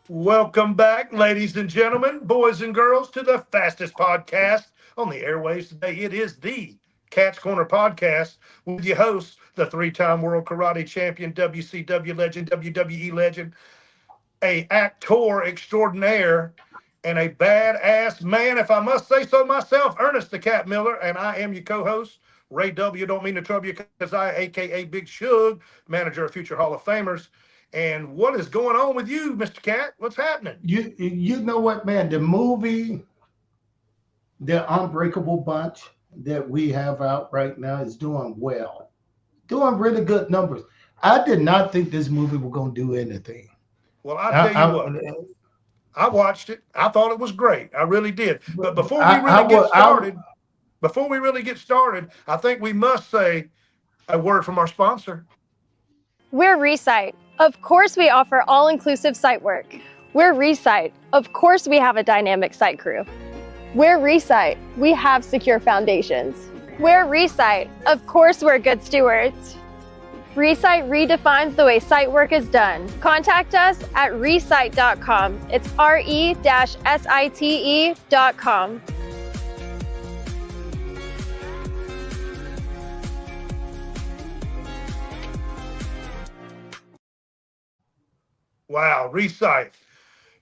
Welcome back, ladies and gentlemen, boys and girls, to the fastest podcast on the airwaves today. It is the Catch Corner Podcast with your hosts, the three-time world karate champion, WCW legend, WWE legend, a actor extraordinaire, and a badass man, if I must say so myself, Ernest the Cat Miller, and I am your co-host, Ray W. Don't mean to trouble you, Keziah, aka Big Shug, manager of future Hall of Famers. And what is going on with you, Mr. Cat? What's happening? You know what, man? The movie, the Unbreakable Bunch that we have out right now is doing well, doing really good numbers. I did not think this movie was gonna do anything. Well, I'll I tell you I what. I watched it. I thought it was great. I really did. But I would before we really get started, I think we must say a word from our sponsor. We're Resite. Of course, we offer all-inclusive site work. We're Resite. Of course, we have a dynamic site crew. We're Resite. We have secure foundations. We're Resite. Of course, we're good stewards. Resite redefines the way site work is done. Contact us at resite.com. It's re-site.com. Wow, Recite,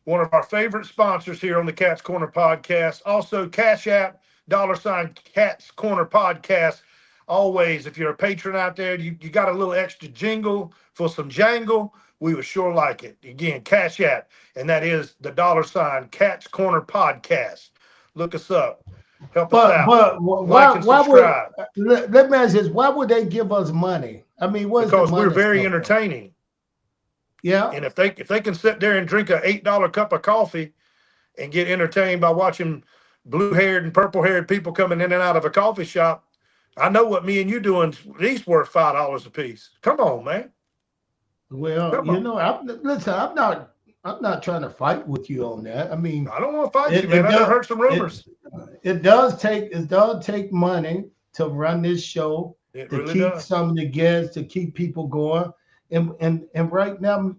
one of our favorite sponsors here on the Cat's Corner podcast. Also, Cash App, $ Cat's Corner podcast. Always, if you're a patron out there, you got a little extra jingle for some jangle, we would sure like it. Again, Cash App, and that is the $ Cat's Corner podcast. Look us up. Help us out. but Like and why would subscribe. let me ask this? Why would they give us money? I mean, what's the Because we're money very stuff? entertaining. Yeah, And if they can sit there and drink a $8 cup of coffee and get entertained by watching blue-haired and purple-haired people coming in and out of a coffee shop, I know what me and you doing is at least worth $5 a piece. Come on, man. well, Come on. listen, I'm not trying to fight with you on that. I mean, I don't want to fight you, it, man. it I just does heard some it, rumors. it does take money to run this show, It to really keep does. some of the guests, to keep people going. And right now,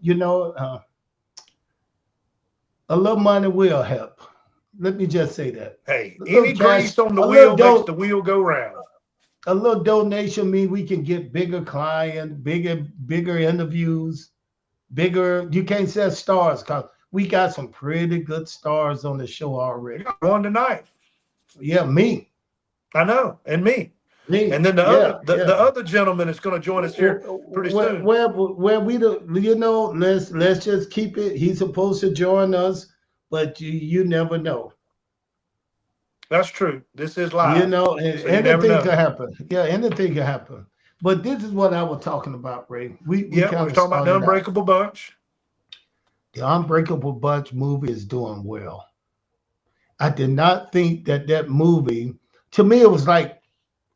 a little money will help. Let me just say that. Hey, A little any cash, grease on the a little wheel makes do, the wheel go round. a little donation mean we can get bigger clients, bigger interviews, bigger. You can't say stars because we got some pretty good stars on the show You already. got one tonight. Yeah, me, I know, and me. And me. then the Yeah, other the yeah. other gentleman is going to join us here pretty soon. Where we do, let's just keep it. He's supposed to join us, but you never know. That's true. This is You live, know, so you never anything could know. happen. Yeah, anything could happen. But this is what I was talking about, Ray. We Yeah, we kind were of talking about the started out. Unbreakable Bunch. The Unbreakable Bunch movie is doing well. I did not think that that movie, to me, it was like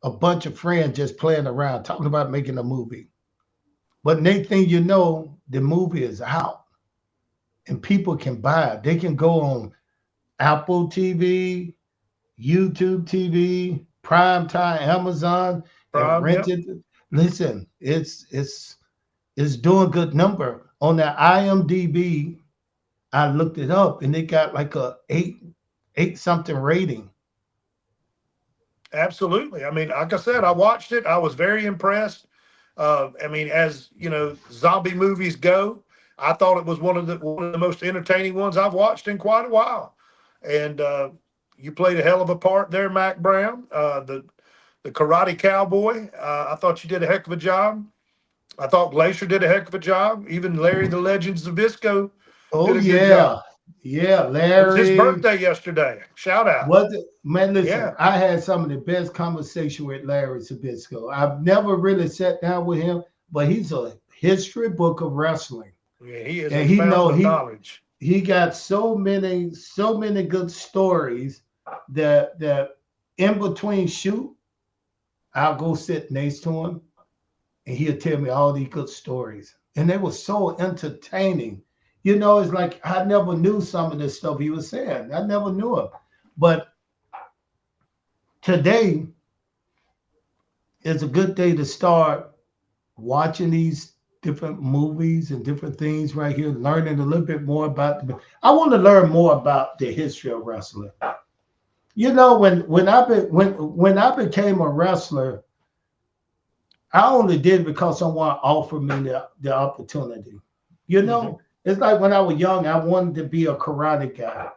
a bunch of friends just playing around, talking about making a movie. But next thing you know, the movie is out and people can buy it. They can go on Apple TV, YouTube TV, Prime Time, Amazon, and Prime, rent yep. it. Listen, it's doing good number on the IMDb. I looked it up and it got like a eight something rating. Absolutely. I mean, like I said, I watched it. I was very impressed. I mean, as you know, zombie movies go, I thought it was one of the most entertaining ones I've watched in quite a while. And you played a hell of a part there, Mac Brown, the karate cowboy. I thought you did a heck of a job. I thought Glacier did a heck of a job. Even Larry the Legend Zabisco Oh did a good yeah, job. yeah, It was his Larry. birthday yesterday. Shout out. Man? Listen, Yeah. I had some of the best conversation with Larry Sabisco. I've never really sat down with him, but he's a history book of wrestling, Yeah, he is a and he know fountain of knowledge. he got so many good stories that in between shoot, I'll go sit next to him, and he'll tell me all these good stories, and they were so entertaining. It's like I never knew some of the stuff he was saying. I never knew it, but today is a good day to start watching these different movies and different things right here, learning a little bit more about I want to learn more about the history of wrestling. You know, when I became a wrestler, I only did it because someone offered me the opportunity. You Mm-hmm. know, it's like when I was young, I wanted to be a karate guy.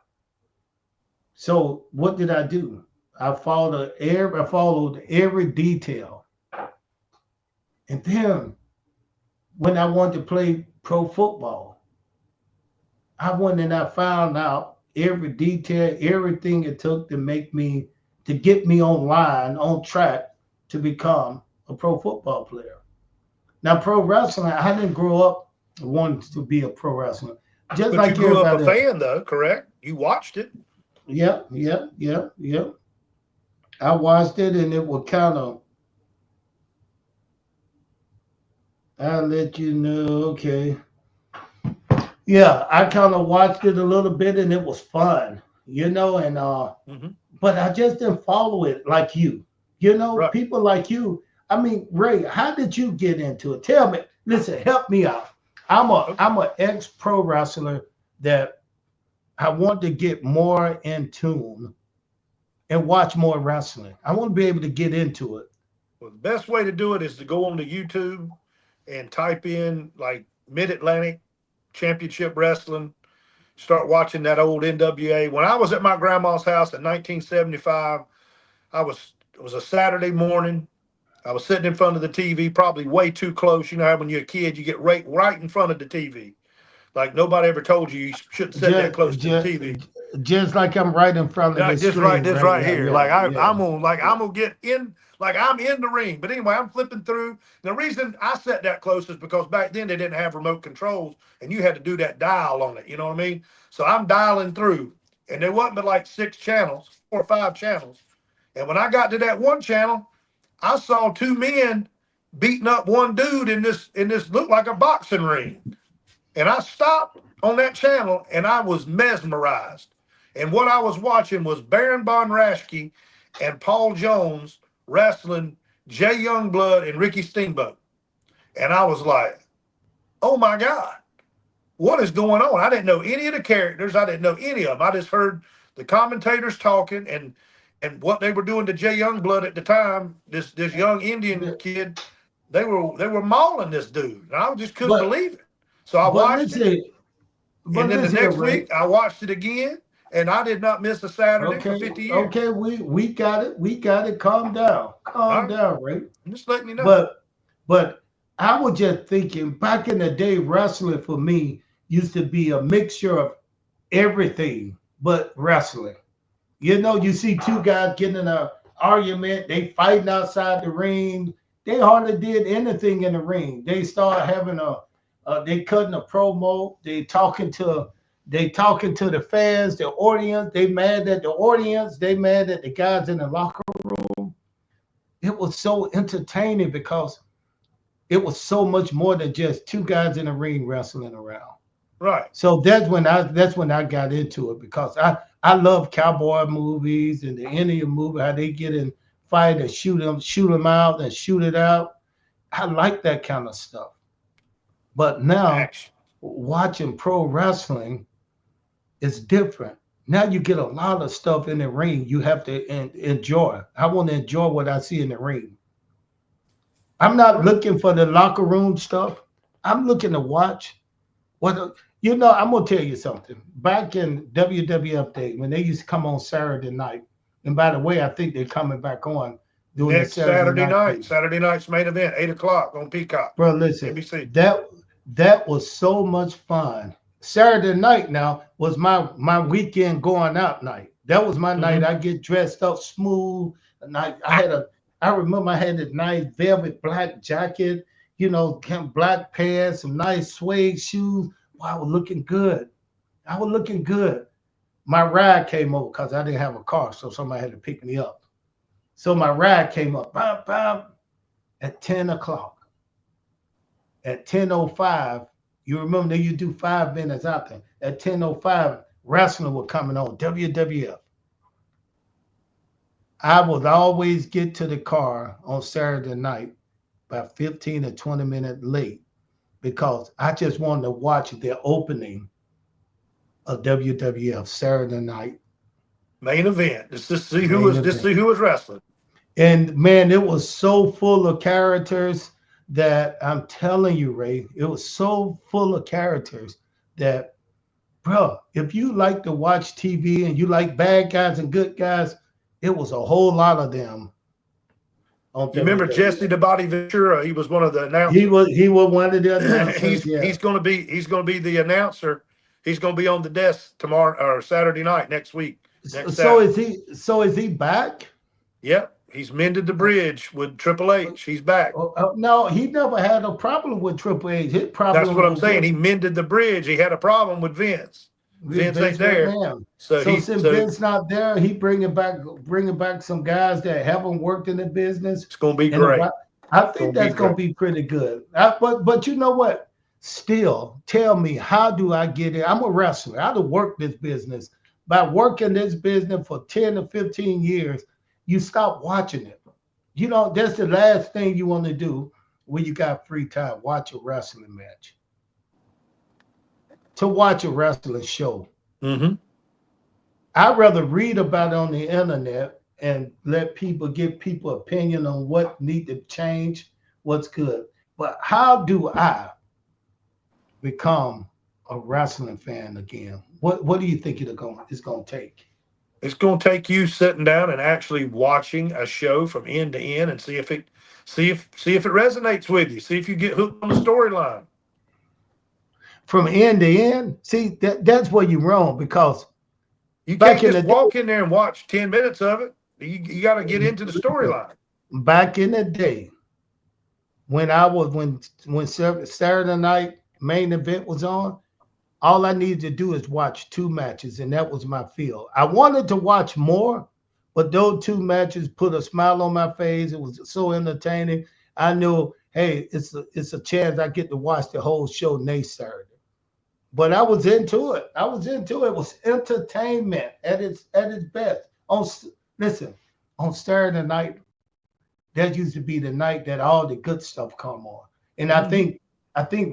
So what did I do? I followed every detail. And then when I wanted to play pro football, I went and I found out every detail, everything it took to get me online, on track to become a pro football player. Now, pro wrestling, I didn't grow up wanting to be a pro wrestler. Just But you like grew up a everybody else. fan, though, correct? You watched it. Yep, yep, yep, yep. I watched it and it was kind of, I'll let you know, okay. Yeah, I kind of watched it a little bit and it was fun, and Mm-hmm. but I just didn't follow it like you. Right. People like you. I mean, Ray, how did you get into it? Tell me. Listen, help me out. Okay. I'm an ex pro wrestler that I want to get more in tune and watch more wrestling. I want to be able to get into it. Well, the best way to do it is to go onto YouTube and type in like Mid Atlantic Championship Wrestling. Start watching that old NWA. When I was at my grandma's house in 1975, it was a Saturday morning. I was sitting in front of the TV, probably way too close. You know how when you're a kid, you get right in front of the TV. Like nobody ever told you shouldn't sit that Just, close to the just, TV. just like I'm right in front of the screen This right right now. here. Yeah, Like yeah, I'm gonna get in. Like I'm in the ring. But anyway, I'm flipping through. The reason I sat that close is because back then they didn't have remote controls, and you had to do that dial on it. You know what I mean? So I'm dialing through, and there wasn't but like 6 channels, 4 or 5 channels. And when I got to that one channel, I saw two men beating up one dude in this looked like a boxing ring. And I stopped on that channel and I was mesmerized. And what I was watching was Baron Von Raschke and Paul Jones wrestling Jay Youngblood and Ricky Steamboat. And I was like, oh my God, what is going on? I didn't know any of the characters. I didn't know any of them. I just heard the commentators talking and what they were doing to Jay Youngblood at the time, this young Indian yeah. kid, they were mauling this dude. And I just couldn't But believe it. So I but watched it. listen, And then the here, next Ray. week, I watched it again, and I did not miss a Saturday for Okay, 50 years. okay, we got it. We got it. All Calm right, down, Ray. I'm just letting you know. But but I was just thinking back in the day, wrestling for me used to be a mixture of everything but wrestling. You see two guys getting in an argument, they fighting outside the ring. They hardly did anything in the ring. They start having they cutting a promo. They talking to the fans, the audience. They mad at the audience. They mad at the guys in the locker room. It was so entertaining because it was so much more than just two guys in the ring wrestling around. Right. So that's when I got into it because I love cowboy movies and the Indian movie, how they get in fight and shoot them out and shoot it out. I like that kind of stuff. But now Action. watching pro wrestling is different. Now you get a lot of stuff in the ring you have to enjoy. I want to enjoy what I see in the ring. I'm not Right. looking for the locker room stuff. I'm looking to watch what I'm gonna tell you something. Back in WWF day, when they used to come on Saturday night, and by the way, I think they're coming back on doing the Next Saturday Saturday night night, thing. Saturday night's main event, 8 o'clock on Peacock, Bro, listen, ABC. that was so much fun. Saturday night now was my weekend going out night. That was my night. Mm-hmm. I get dressed up smooth. And I remember I had a nice velvet black jacket, kind of black pants, some nice suede shoes. Wow, I was looking good. I was looking good. My ride came over because I didn't have a car, so somebody had to pick me up. So my ride came up, bam, bam, at 10 o'clock. At 10:05, you remember that you do 5 minutes out there. At 10:05, wrestling was coming on, WWF. I would always get to the car on Saturday night about 15 or 20 minutes late because I just wanted to watch the opening of WWF Saturday night Main event. Just to see who main was just event. see who was wrestling. And man, it was so full of characters that I'm telling you, Ray, it was so full of characters that, bro, if you like to watch TV and you like bad guys and good guys, it was a whole lot of them on You remember WWE. Jesse the Body Ventura? He was one of the He announcers. was one of the announcers. Yeah. He's going to be the announcer. He's going to be on the desk tomorrow or Saturday night next week. Next So Saturday. is he back? Yep, he's mended the bridge with Triple H. He's back. No, he never had a problem with Triple H. His problem That's what I'm was saying. with He mended the bridge. He had a problem with Vince. Vince ain't there. McMahon. So Since Vince not there, he bringing back some guys that haven't worked in the business. It's going to be And great. I think that's going to be pretty good. But you know what? Still, tell me, how do I get it? I'm a wrestler. I have worked this business. By working this business for 10 to 15 years, you stop watching it. You know, that's the last thing you want to do when you got free time. Watch a wrestling match. To watch a wrestling show. Mm-hmm. I'd rather read about it on the internet and let people give people opinion on what need to change, what's good. But how do I become a wrestling fan again? What do you think it's going to take? It's going to take you sitting down and actually watching a show from end to end and see if it resonates with you. See if you get hooked on the storyline. From end to end, see that's where you're wrong, because you can't just walk in there and watch 10 minutes of it. You got to get into the storyline. Back in the day, when Saturday night main event was on, all I needed to do is watch 2 matches, and that was my field. I wanted to watch more, but those 2 matches put a smile on my face. It was so entertaining. I knew, hey, it's a chance I get to watch the whole show next Saturday. But I was into it. It was entertainment at its best. On Saturday night, that used to be the night that all the good stuff come on. And I think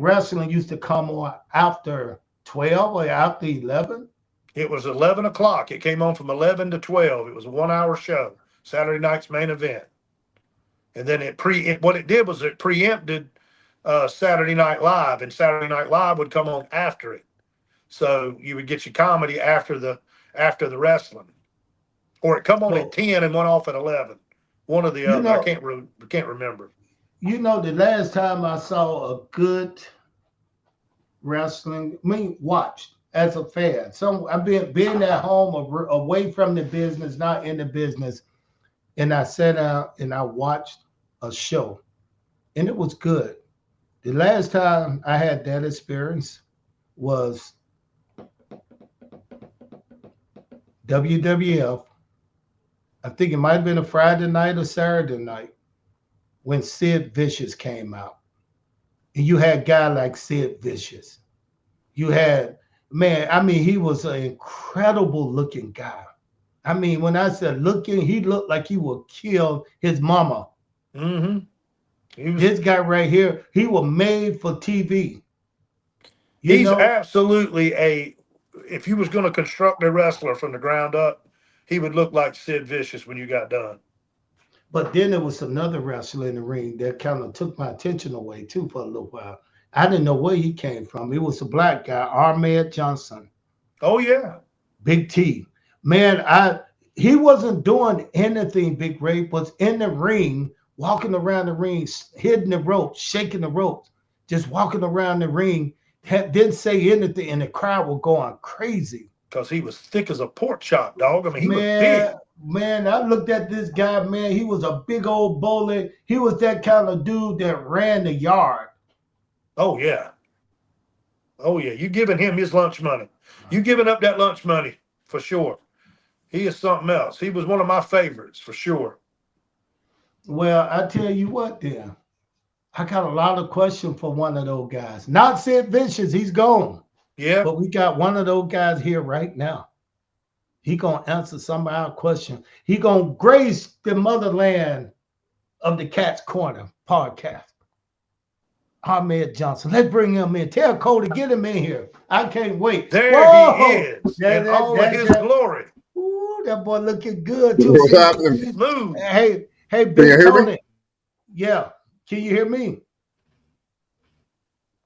wrestling used to come on after 12 or after 11. It was 11 o'clock. It came on from 11 to 12. It was a 1-hour show, Saturday night's main event. And then what it did was it preempted Saturday Night Live, and Saturday Night Live would come on after it. So you would get your comedy after the wrestling. Or it come on at 10 and went off at 11. One or the other. I can't remember. You know, the last time I saw a good wrestling, watched as a fan. So I've been at home away from the business, not in the business, and I sat out and I watched a show, and it was good. The last time I had that experience was WWF. I think it might have been a Friday night or Saturday night when Sid Vicious came out. And you had a guy like Sid Vicious. You had, he was an incredible looking guy. I mean, when I said looking, he looked like he would kill his mama. Mm-hmm. This guy right here, he was made for TV. He's absolutely if you was going to construct a wrestler from the ground up, he would look like Sid Vicious when you got done. But then there was another wrestler in the ring that kind of took my attention away too for a little while. I didn't know where he came from. He was a black guy, Ahmed Johnson. Oh yeah. Big T. Man, he wasn't doing anything, Big Ray, was in the ring, walking around the ring, hitting the ropes, shaking the ropes, just walking around the ring, didn't say anything, and the crowd was going crazy. Because he was thick as a pork chop, dog. I mean, he was big. Man, I looked at this guy, man. He was a big old bowler. He was that kind of dude that ran the yard. Oh, yeah. Oh, yeah. You giving him his lunch money. You giving up that lunch money, for sure. He is something else. He was one of my favorites, for sure. Well, I tell you what, then. I got a lot of questions for one of those guys. Not Sid Vicious. He's gone. Yeah. But we got one of those guys here right now. He going to answer some of our questions. He going to grace the motherland of the Cat's Corner podcast. Ahmed Johnson. Let's bring him in. Tell Cole to get him in here. I can't wait. There he Whoa! is in all of his glory. Ooh, that boy looking good too. What's happening? Smooth. Hey, Can you Big hear me? Tony. Yeah. Can you hear me?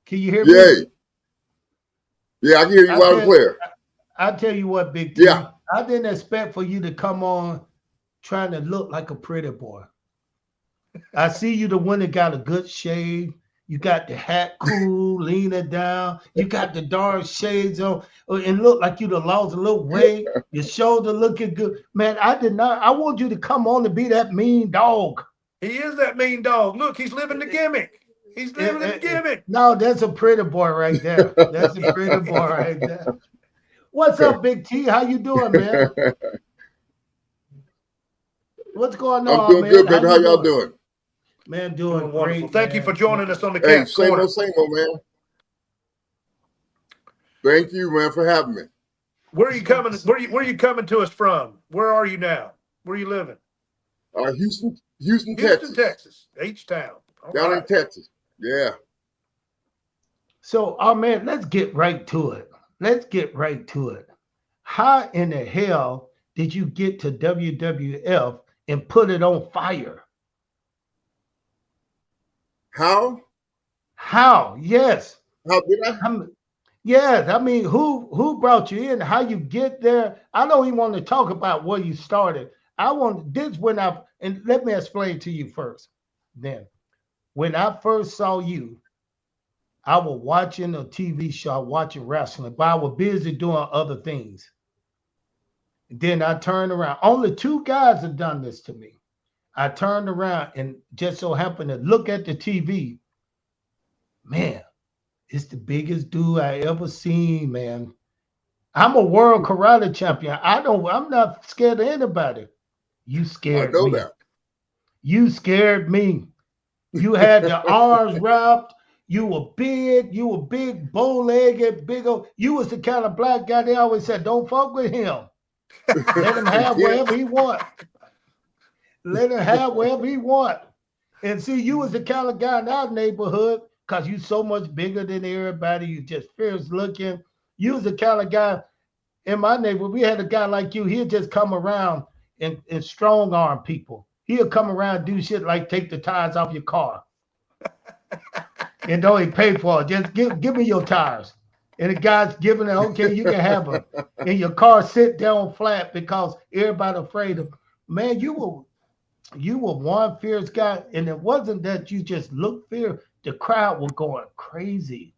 Can you hear Yay. me? Yeah, I can hear you loud and clear. I tell you what, Big T. Yeah. I didn't expect for you to come on trying to look like a pretty boy. I see you the one that got a good shave. You got the hat cool, leaning down. You got the dark shades on, and look like you done lost a little weight. Your shoulder looking good. Man, I want you to come on and be that mean dog. He is that mean dog. Look, he's living the gimmick. He's living the gimmick. No, that's a pretty boy right there. That's a pretty boy right there. What's up, Big T? How you doing, man? What's going on, I'm doing man? good, baby. How y'all doing? Man, doing wonderful. great. Thank man. you for joining us on the Hey, Cat's Corner. same old, man. Thank you, man, for having me. Where are you coming? Where are you coming to us from? Where are you now? Where are you living? Houston, Texas. H-Town. All Down right. in Texas. Yeah. So, man, let's get right to it. How in the hell did you get to WWF and put it on fire? How? Yes. How did I? Yes. I mean, who brought you in? How you get there? I don't even want to talk about where you started. And let me explain to you first. Then, when I first saw you, I was watching a TV show, watching wrestling, but I was busy doing other things. Then I turned around. Only two guys have done this to me. I turned around and just so happened to look at the TV. Man, it's the biggest dude I ever seen, man. I'm a world karate champion. I'm not scared of anybody. You scared me. I know that. You scared me. You had the arms wrapped. You were big, bow-legged, big old. You was the kind of black guy they always said, don't fuck with him. Let him have whatever he want. Let him have whatever he want. And see, you was the kind of guy in our neighborhood, because you so much bigger than everybody. You just fierce looking. You was the kind of guy in my neighborhood. We had a guy like you. He'd just come around and strong arm people. He'll come around and do shit like take the tires off your car. And don't even pay for it. Just give me your tires. And the guy's giving it, okay, you can have them. And your car sit down flat because everybody afraid of. Man, you were one fierce guy. And it wasn't that you just looked fierce. The crowd was going crazy.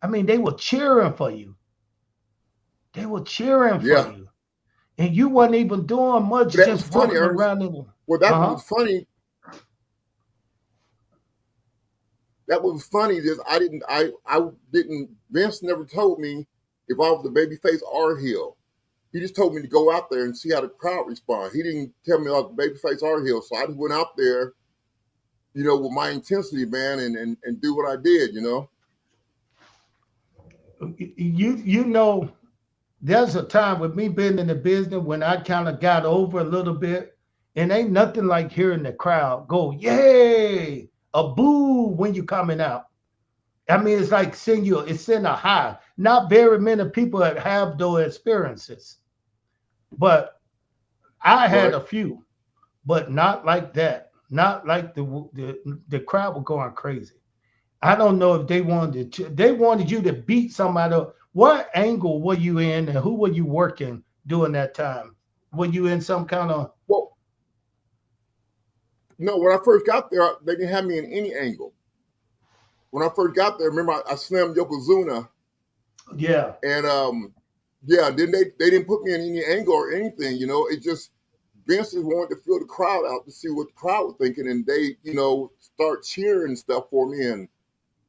I mean, they were cheering for you. They were cheering for you. And you wasn't even doing much, just walking around. Well, that was funny. That was funny. Just I didn't. Vince never told me if I was the babyface or heel. He just told me to go out there and see how the crowd respond. He didn't tell me I was the babyface or heel. So I just went out there, with my intensity, man, and do what I did. There's a time with me being in the business when I kind of got over a little bit, and ain't nothing like hearing the crowd go, yay, a boo when you're coming out. I mean, it's like it's in a high. Not very many people that have those experiences, but I had a few, but not like that. Not like the crowd was going crazy. I don't know if they wanted you to beat somebody up. What angle were you in and who were you working during that time? Were you in some kind of... Well, no, when I first got there, they didn't have me in any angle. When I first got there, remember I slammed Yokozuna. Yeah. And then they didn't put me in any angle or anything, It just Vince just wanted to feel the crowd out to see what the crowd was thinking, and they, start cheering and stuff for me. And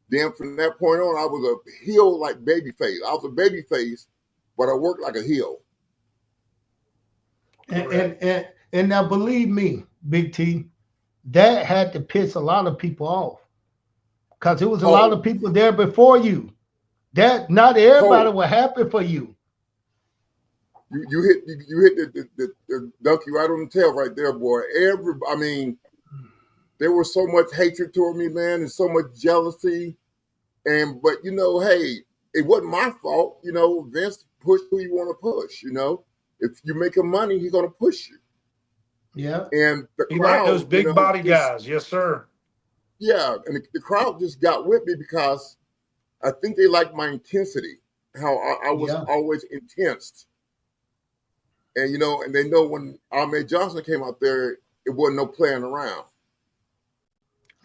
then from that point on, I was a heel like babyface. I was a babyface, but I worked like a heel. And now believe me, Big T, that had to piss a lot of people off. Because there was a lot of people there before you. That not everybody was happy for you. You hit the donkey right on the tail right there, boy. there was so much hatred toward me, man, and so much jealousy. But you know, hey, it wasn't my fault. You know, Vince pushed who you want to push. You know, if you're making money, he's gonna push you. Yeah. And the He crowd, liked those big body guys. Yes, sir. Yeah, and the crowd just got with me because I think they liked my intensity, how I was always intense. And you know, and they know when Ahmed Johnson came out there, it wasn't no playing around.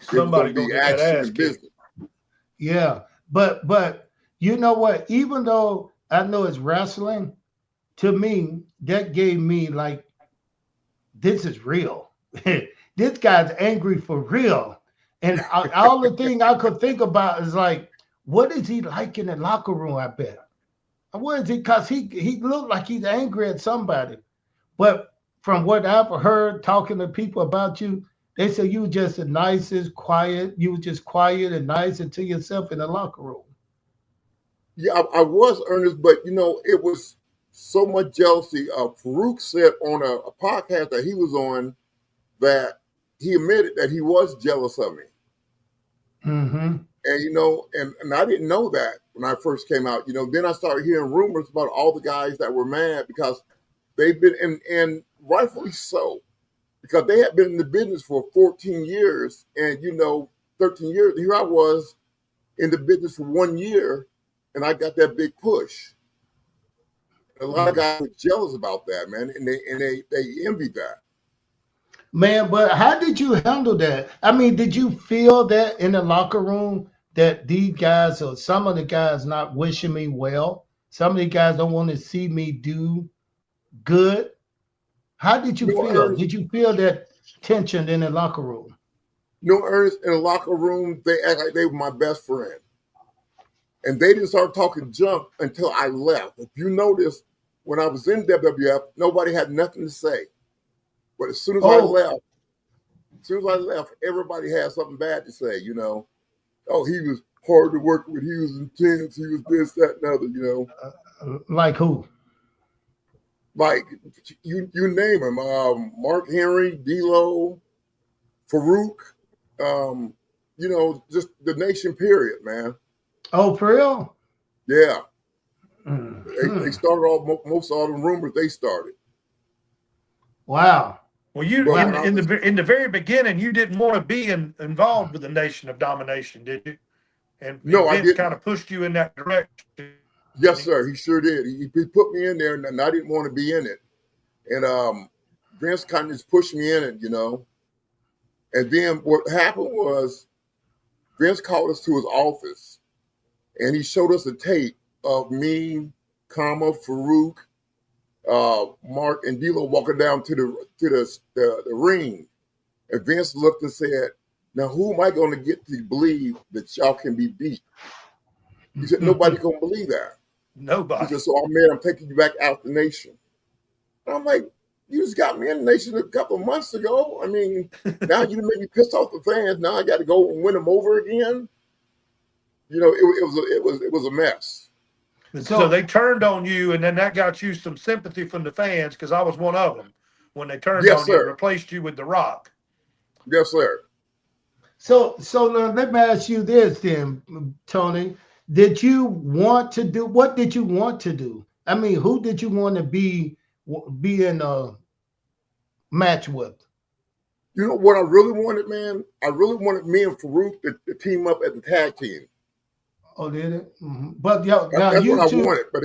Somebody gonna get that ass kicked. Yeah, but you know what? Even though I know it's wrestling, to me that gave me like, this is real. This guy's angry for real. And all the thing I could think about is like, what is he like in the locker room? I bet. What is he? Because he looked like he's angry at somebody. But from what I've heard talking to people about you, they say you were just the nicest, quiet. You were just quiet and nice and to yourself in the locker room. Yeah, I was, Ernest, but you know, it was so much jealousy. Farouk said on a podcast that he was on that he admitted that he was jealous of me. Mm-hmm. And you know, and I didn't know that when I first came out. You know, then I started hearing rumors about all the guys that were mad because they've been, and rightfully so, because they had been in the business for 14 years, and you know, 13 years. Here I was in the business for 1 year, and I got that big push. A lot of guys were jealous about that, man, and they envied that. Man, but how did you handle that? I mean, did you feel that in the locker room that these guys or some of the guys not wishing me well? Some of the guys don't want to see me do good. How did you feel? Ernest, Did you feel that tension in the locker room? No, Ernest, in the locker room, they act like they were my best friend. And they didn't start talking junk until I left. If you notice, when I was in WWF, nobody had nothing to say. But as soon as I left, everybody had something bad to say, you know. Oh, he was hard to work with. He was intense. He was this, that, and other, you know. Like who? Like, you name him. Mark Henry, D-Lo, Farouk, you know, just the nation period, man. Oh, for real? Yeah. They started all, most of all the rumors they started. Wow. Well, you in the very beginning, you didn't want to be involved with the Nation of Domination, did you? And no, Vince I didn't. Kind of pushed you in that direction. Yes, sir. He sure did. He put me in there, and I didn't want to be in it. And Vince kind of just pushed me in it, you know. And then what happened was Vince called us to his office, and he showed us a tape of me, Farouk, Mark, and D-Lo walking down to the ring. And Vince looked and said, "Now who am I going to get to believe that y'all can be beat?" He said, "Nobody's going to believe that." Nobody. He said, "So I'm taking you back out the nation." And I'm like, "You just got me in the nation a couple of months ago. I mean, now you make me piss off the fans. Now I got to go and win them over again." You know, it was a mess. So they turned on you, and then that got you some sympathy from the fans, because I was one of them when they turned on you and replaced you with The Rock. Yes, sir. So now let me ask you this then, Tony. Did you want to do, what did you want to do? I mean, who did you want to be in a match with? You know what I really wanted, man? I really wanted me and Farouk to team up as a tag team. Oh, did it? Mm-hmm. But that's what I wanted. But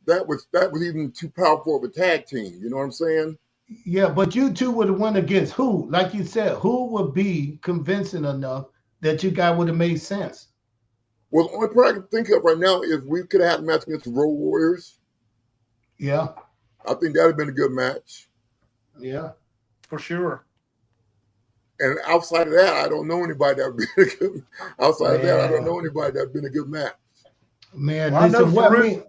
that was even too powerful of a tag team. You know what I'm saying? Yeah, but you two would have went against who? Like you said, who would be convincing enough that you guys would have made sense? Well, the only part I can think of right now is we could have had a match against the Road Warriors. Yeah. I think that would have been a good match. Yeah. For sure. And outside of that, I don't know anybody that would be a good. Outside of that, I don't know anybody that's been a good match. Man, well, listen, I know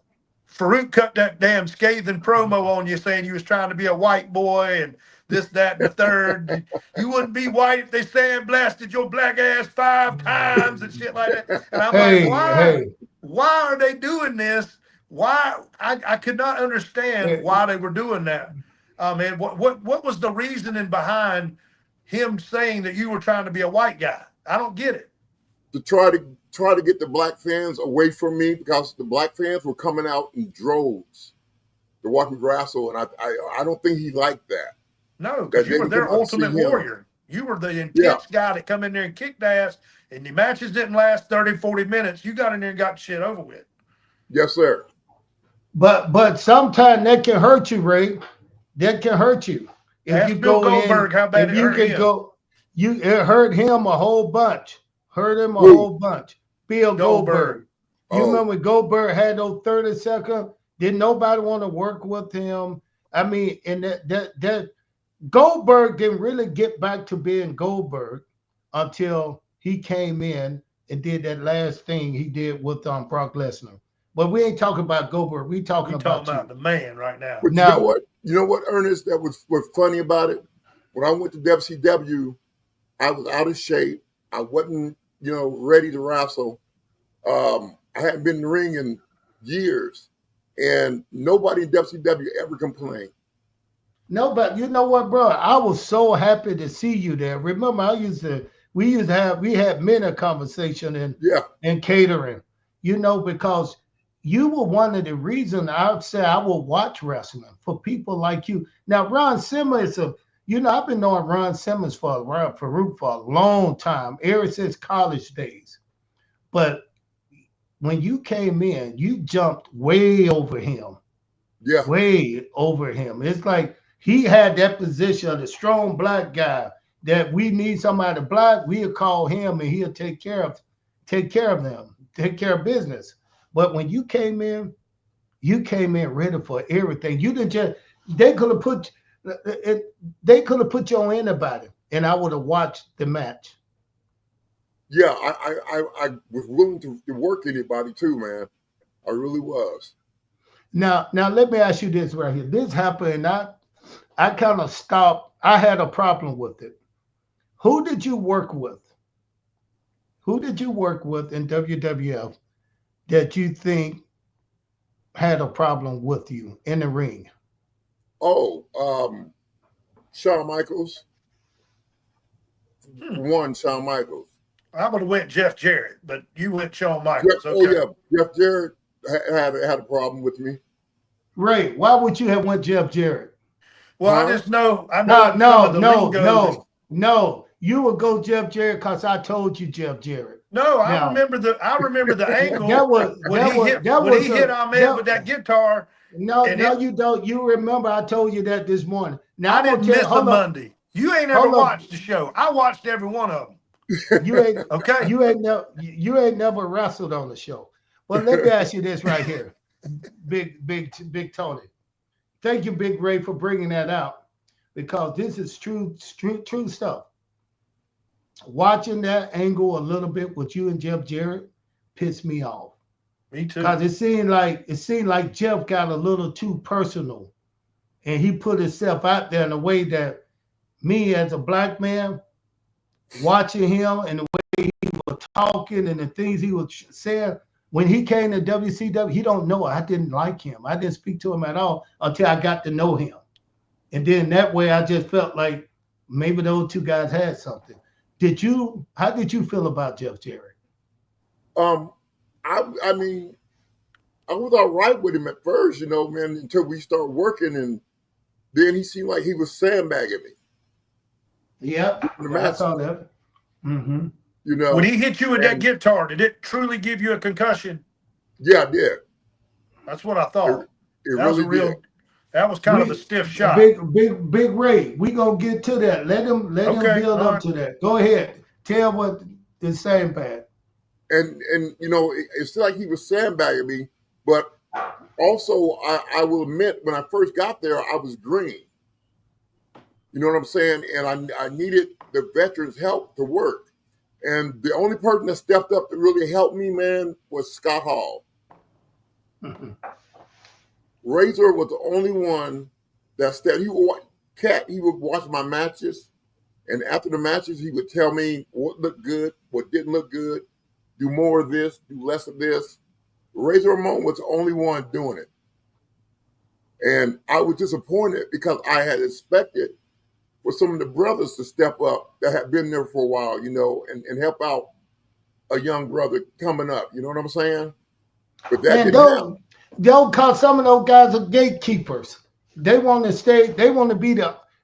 Farouk cut that damn scathing promo on you, saying you was trying to be a white boy and this, that, and the third. You wouldn't be white if they sandblasted your black ass 5 times and shit like that. And I'm like, why are they doing this? Why? I could not understand why they were doing that. Man, what was the reasoning behind him saying that you were trying to be a white guy? I don't get it. To try to get the black fans away from me, because the black fans were coming out in droves to watch me wrestle, and I don't think he liked that. No, because you were their ultimate warrior. You were the intense guy that come in there and kicked ass, and the matches didn't last 30, 40 minutes. You got in there and got shit over with. Yes, sir. But sometimes that can hurt you, Ray. That can hurt you. If Ask you Bill go Goldberg in, how bad if it you hurt can him. go, it hurt him a whole bunch. Hurt him a whole bunch. Bill Goldberg. You remember when Goldberg had those 30-second? Did nobody want to work with him? I mean, and that Goldberg didn't really get back to being Goldberg until he came in and did that last thing he did with Brock Lesnar. But we ain't talking about Goldberg. We talking about the man right now. But now, you know what, Ernest? That was what's funny about it. When I went to WCW, I was out of shape. I wasn't, ready to wrestle. I hadn't been in the ring in years, and nobody in WCW ever complained. No, but you know what, bro? I was so happy to see you there. Remember, we had many conversation in catering, because you were one of the reasons I said I will watch wrestling for people like you. Now, Ron Simmons I've been knowing Ron Simmons for a long time, ever since college days. But when you came in, you jumped way over him. Yeah. Way over him. It's like he had that position of the strong black guy that we need somebody black, we'll call him and he'll take care of them, take care of business. But when you came in ready for everything. You didn't just they could have put you on anybody and I would have watched the match. Yeah, I was willing to work anybody too, man. I really was. Now let me ask you this right here. This happened, and I kind of stopped. I had a problem with it. Who did you work with? Who did you work with in WWF that you think had a problem with you in the ring? Shawn Michaels. One, Shawn Michaels. I would have went Jeff Jarrett, but you went Shawn Michaels. Jeff Jarrett had a problem with me. Ray, why would you have went Jeff Jarrett? Well, I just know. No. You would go Jeff Jarrett because I told you Jeff Jarrett. No, I remember the ankle when he hit Ahmed with that guitar. No, you don't. You remember I told you that this morning. Now I didn't miss the Monday. You ain't ever watched the show. I watched every one of them. You ain't okay. You ain't never wrestled on the show. Well, let me ask you this right here, big Tony. Thank you, Big Ray, for bringing that out, because this is true stuff. Watching that angle a little bit with you and Jeff Jarrett pissed me off. Me too. Because it seemed like Jeff got a little too personal, and he put himself out there in a way that me as a black man watching him and the way he was talking and the things he was saying when he came to WCW, he don't know it. I didn't like him. I didn't speak to him at all until I got to know him. And then that way I just felt like maybe those two guys had something. How did you feel about Jeff Jarrett? I mean, I was all right with him at first, man, until we started working, and then he seemed like he was sandbagging me. Yeah, I saw that. Mm-hmm. When he hit you with that guitar, did it truly give you a concussion? Yeah, it did. That's what I thought. It really did. That was kind of a stiff shot. Big Ray, we gonna get to that. Let him build up to that. Go ahead. Tell what the sandbag. And it's like he was sandbagging me, but also I will admit when I first got there, I was green. You know what I'm saying? And I needed the veterans' help to work. And the only person that stepped up to really help me, man, was Scott Hall. Mm-hmm. Razor was the only one that stepped. He would watch my matches, and after the matches, he would tell me what looked good, what didn't look good, do more of this, do less of this. Razor Ramon was the only one doing it. And I was disappointed because I had expected for some of the brothers to step up that have been there for a while, you know, and help out a young brother coming up. You know what I'm saying? But that And didn't happen. they'll call some of those guys are gatekeepers. They want to stay, they want to be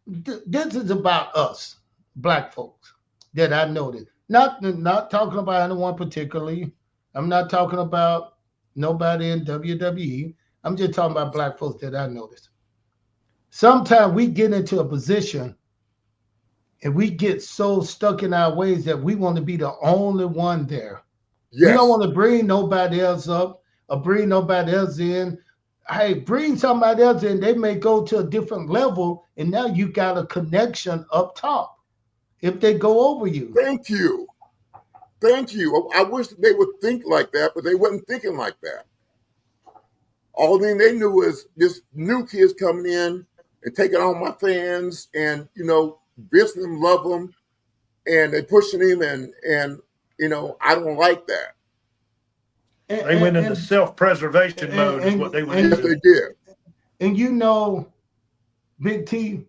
this is about us, black folks, that I noticed. Not talking about anyone particularly. I'm not talking about nobody in WWE. I'm just talking about black folks that I noticed. Sometimes we get into a position and we get so stuck in our ways that we want to be the only one there. We don't Yes, want to bring nobody else up or bring nobody else in. Hey, bring somebody else in. They may go to a different level, and now you got a connection up top if they go over you. thank you. Thank you. I wish they would think like that, but they wasn't thinking like that. All thing they knew was this new kid's coming in and taking on my fans, and you know, visiting them, love them, and they pushing him, and you know, I don't like that. They went into And self-preservation mode is what they went Yes, into. they did. and you know, Big T,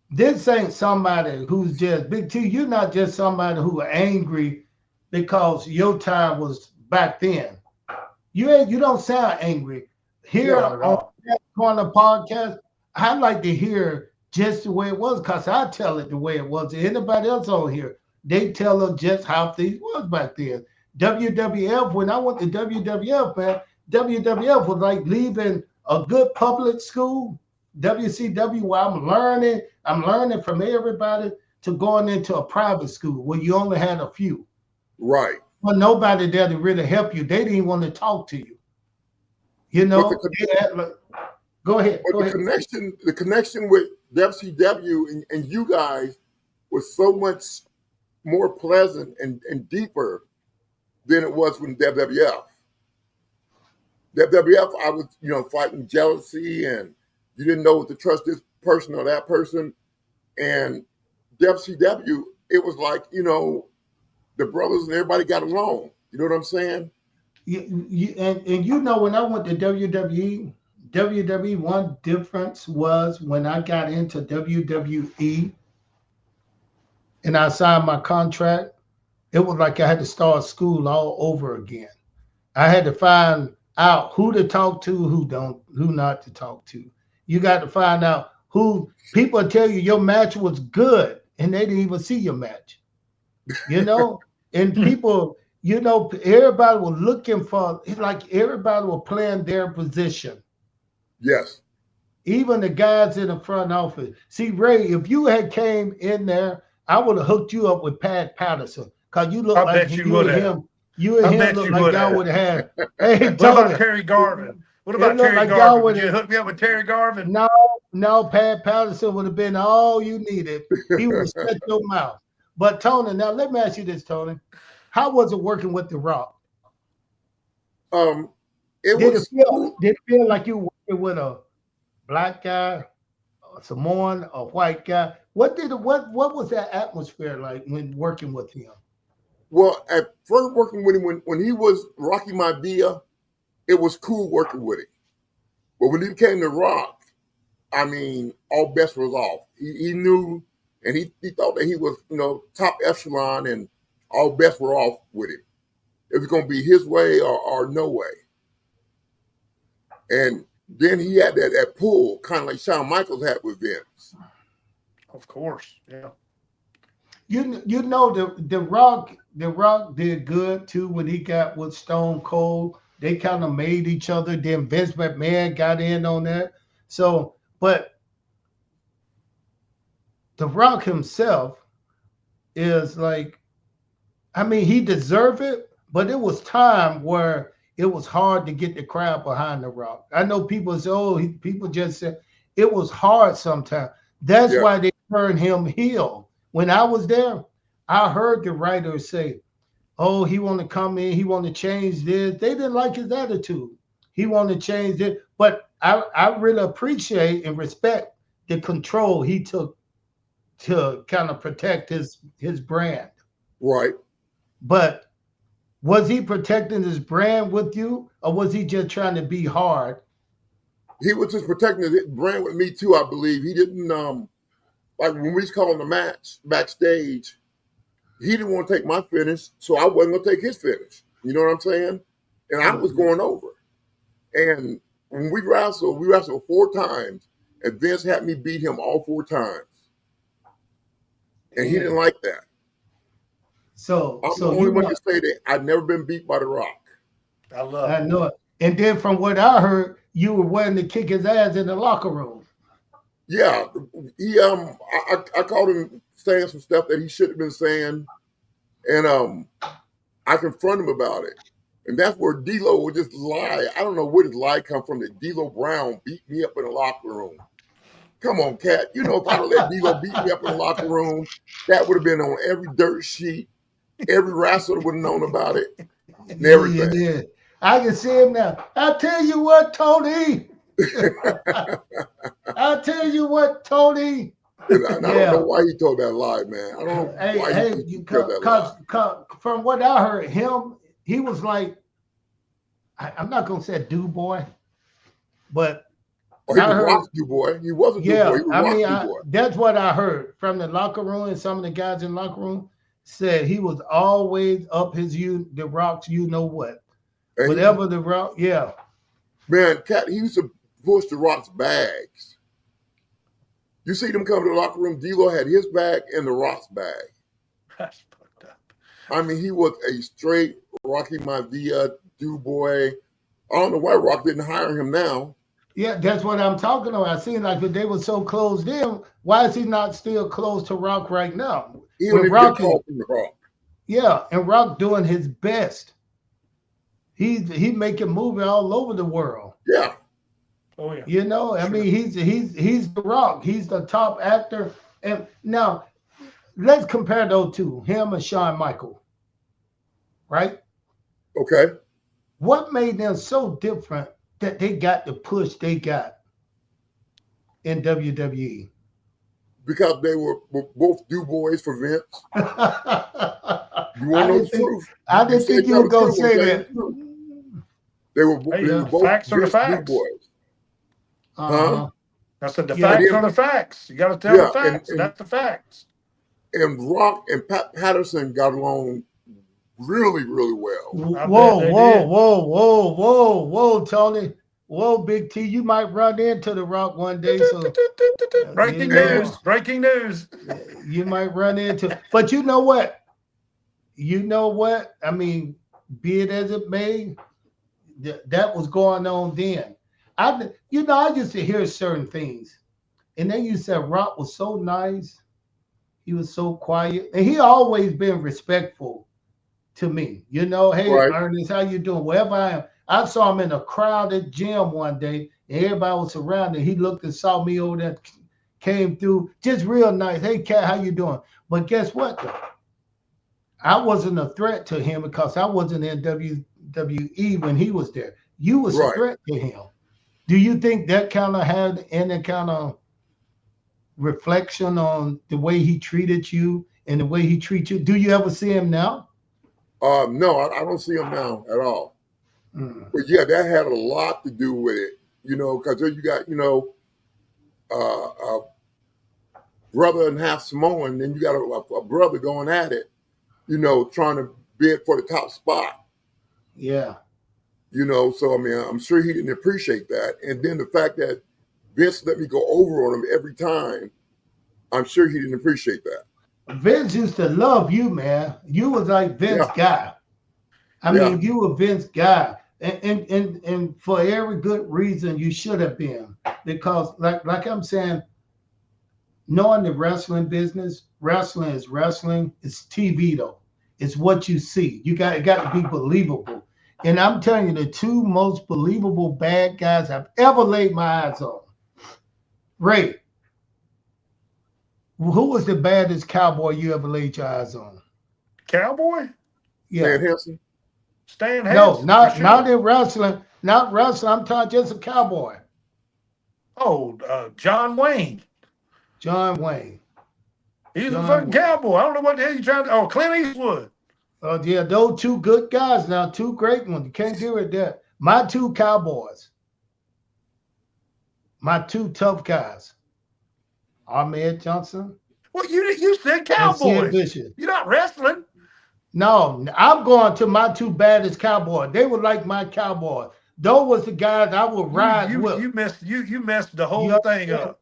this ain't somebody who's just Big T. You're not just somebody who are angry because your time was back then. You don't sound angry. Here Not at on all. that corner podcast, I like to hear just the way it was because I tell it the way it was. Anybody else on here, they tell it just how things was back then. WWF, when I went to WWF, man, WWF was like leaving a good public school, WCW, where I'm learning from everybody, to going into a private school where you only had a few. Right. But nobody there to really help you. They didn't even want to talk to you. You know, go ahead. But the connection with WCW and you guys was so much more pleasant and deeper than it was with WWF. WWF, I was, you know, fighting jealousy, and you didn't know what to trust this person or that person. And WCW, it was like, you know, the brothers and everybody got along. You know what I'm saying? And you know, when I went to WWE, one difference was when I got into WWE and I signed my contract, it was like I had to start school all over again. I had to find out who to talk to, who not to talk to. You got to find out who people tell you your match was good and they didn't even see your match. You know, and people, you know, everybody was looking for, it's like everybody was playing their position. Yes. Even the guys in the front office. See, Ray, if you had came in there, I would have hooked you up with Pat Patterson. Cause you look I like bet you you would and have. him. You and I him bet look you like would y'all have. would have had. Hey, What about Tony, Terry Garvin? What it about looked Terry like y'all Garvin? would Would you have. hook me up with Terry Garvin? No, Pat Patterson would have been all you needed. He would have shut your mouth. But Tony, now let me ask you this, Tony. How was it working with The Rock? It Did was it feel like you were working with a black guy, a Samoan, a white guy? What was that atmosphere like when working with him? well, at first working with him when he was Rocky Maivia, it was cool working with him. But when he became The Rock, I mean, all bets was off. He knew, and he thought that he was, you know, top echelon, and all bets were off with him. It was going to be his way or no way. And then he had that pull, kind of like Shawn Michaels had with Vince. Of course, yeah. You know the Rock did good too when he got with Stone Cold. They kind of made each other. Then Vince McMahon got in on that. So, but the Rock himself is like, I mean, he deserved it, but it was time where it was hard to get the crowd behind the Rock. I know people say, "Oh, people just said it was hard sometimes." That's Yeah, why they turned him heel. When I was there, I heard the writers say, "Oh, he want to come in, he want to change this." They didn't like his attitude. He wanted to change it, but I really appreciate and respect the control he took to kind of protect his brand. right. But was he protecting his brand with you, or was he just trying to be hard? He was just protecting his brand with me too. I believe he didn't like when we was calling the match backstage, he didn't want to take my finish, so I wasn't gonna take his finish. You know what I'm saying? And I was going over. And when we wrestled 4 times, and Vince had me beat him all 4 times. And he didn't like that. So I'm the only one to say that I've never been beat by The Rock. I love I know it. And then from what I heard, you were wanting to kick his ass in the locker room. Yeah, he I caught him saying some stuff that he should have been saying, and I confronted him about it. And that's where D-Lo would just lie. I don't know where his lie come from that D-Lo Brown beat me up in the locker room. Come on, Cat. You know, if I'd have let D-Lo beat me up in the locker room, that would have been on every dirt sheet. Every wrestler would have known about it and everything. Yeah. I can see him now. I tell you what, Tony. I tell you what, Tony. And I don't know why he told that lie, man. I don't know why he told that lie. From what I heard, he was like, I'm not gonna say do boy, but he was do boy. He wasn't do boy. He was boy. That's what I heard from the locker room, and some of the guys in the locker room said he was always up the Rock's, you know what. And whatever the Rock, Man, Cat, he used to push the Rock's bags. You see them come to the locker room, D-Lo had his bag and the Rock's bag. That's fucked up. I mean, he was a straight Rocky Maivia do-boy. I don't know why Rock didn't hire him now. Yeah, that's what I'm talking about. I seen like when they were so closed in, why is he not still close to Rock right now? He don't even get called from the Rock. Yeah, and Rock doing his best. He making movies all over the world. Yeah. Oh yeah. You know, I mean, he's the Rock. He's the top actor. And now let's compare those two, him and Shawn Michaels. Right? Okay. What made them so different that they got the push they got in WWE? Because they were both do boys for Vince. You want to know the truth? I didn't think you were going to say that. They were both facts are the facts. Do boys. Uh-huh. I said the facts are the facts. You got to tell the facts. And that's the facts. And Rock and Pat Patterson got along really, really well. Whoa, Tony. Whoa, Big T. You might run into the Rock one day. So breaking news. You might run into, but you know what? I mean, be it as it may, that was going on then. I used to hear certain things, and then you said Rock was so nice, he was so quiet, and he always been respectful to me. You know, hey, right. Ernest, how you doing? Wherever I am. I saw him in a crowded gym one day, and everybody was surrounded. He looked and saw me over there, came through, just real nice. Hey, Cat, how you doing? But guess what, though? I wasn't a threat to him because I wasn't in WWE when he was there. You was a threat to him. Do you think that kind of had any kind of reflection on the way he treated you and the way he treats you? Do you ever see him now? No, I don't see him now at all. But yeah, that had a lot to do with it, because you got, brother and half Samoan, then you got a brother going at it, trying to bid for the top spot. Yeah. So I mean, I'm sure he didn't appreciate that. And then the fact that Vince let me go over on him every time, I'm sure he didn't appreciate that. Vince used to love you, man. You was like Vince guy. I mean, you were Vince guy. And for every good reason you should have been. Because like I'm saying, knowing the wrestling business, wrestling is wrestling. It's TV though. It's what you see. It got to be believable. And I'm telling you, the two most believable bad guys I've ever laid my eyes on. Ray, who was the baddest cowboy you ever laid your eyes on? Cowboy? Yeah. Stan Hansen. No, not in wrestling. Not wrestling. I'm talking just a cowboy. Oh, John Wayne. John Wayne. He's a fucking cowboy. I don't know what the hell you're trying to. Oh, Clint Eastwood. Oh, yeah, those two good guys now, two great ones. You can't give it that. My two cowboys. My two tough guys. Ahmed Johnson Well, you said and Sid Cowboys. Vicious. You're not wrestling. No, I'm going to my two baddest cowboys. They were like my cowboys. Those was the guys I would You ride you with. you messed you messed the You whole thing understand? up.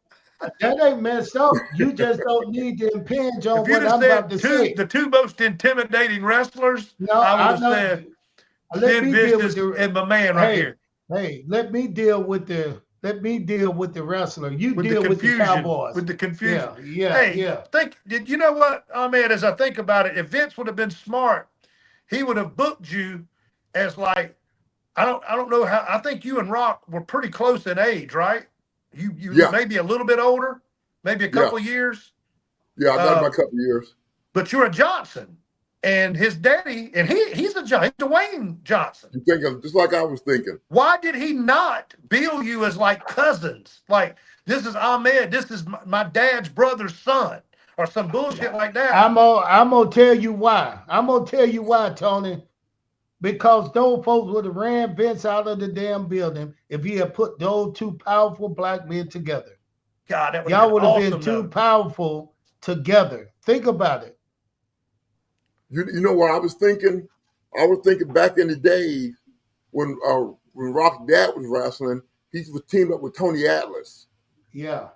That ain't messed up. You just don't need to impinge If on you'd what have I'm about said to say. the two most intimidating wrestlers, No, I would I have know. said Let Sid me deal with Vicious the. and my man right Hey, here hey, let me deal with the. Let me deal with the wrestler. You with the deal with the confusion. Cowboys. With the confusion. Yeah, yeah, Hey, yeah. did you know what, Ahmed? As I think about it, if Vince would have been smart, he would have booked you as like I don't know how. I think you and Rock were pretty close in age, right? You Yeah, maybe a little bit older, maybe a yeah, couple of years. yeah. I got Uh, my couple of years. but you're a Johnson, and his daddy, and he's Dwayne Johnson. You thinking just like I was thinking. Why did he not bill you as like cousins? Like this is Ahmed, this is my dad's brother's son, or some bullshit like that. I'm gonna tell you why. I'm gonna tell you why, Tony. Because those folks would have ran Vince out of the damn building if he had put those two powerful black men together. God, that would have Y'all been would have been awesome, too though. powerful together. Think about it. You know what I was thinking? I was thinking back in the day when Rock's dad was wrestling, he was teamed up with Tony Atlas. Yeah.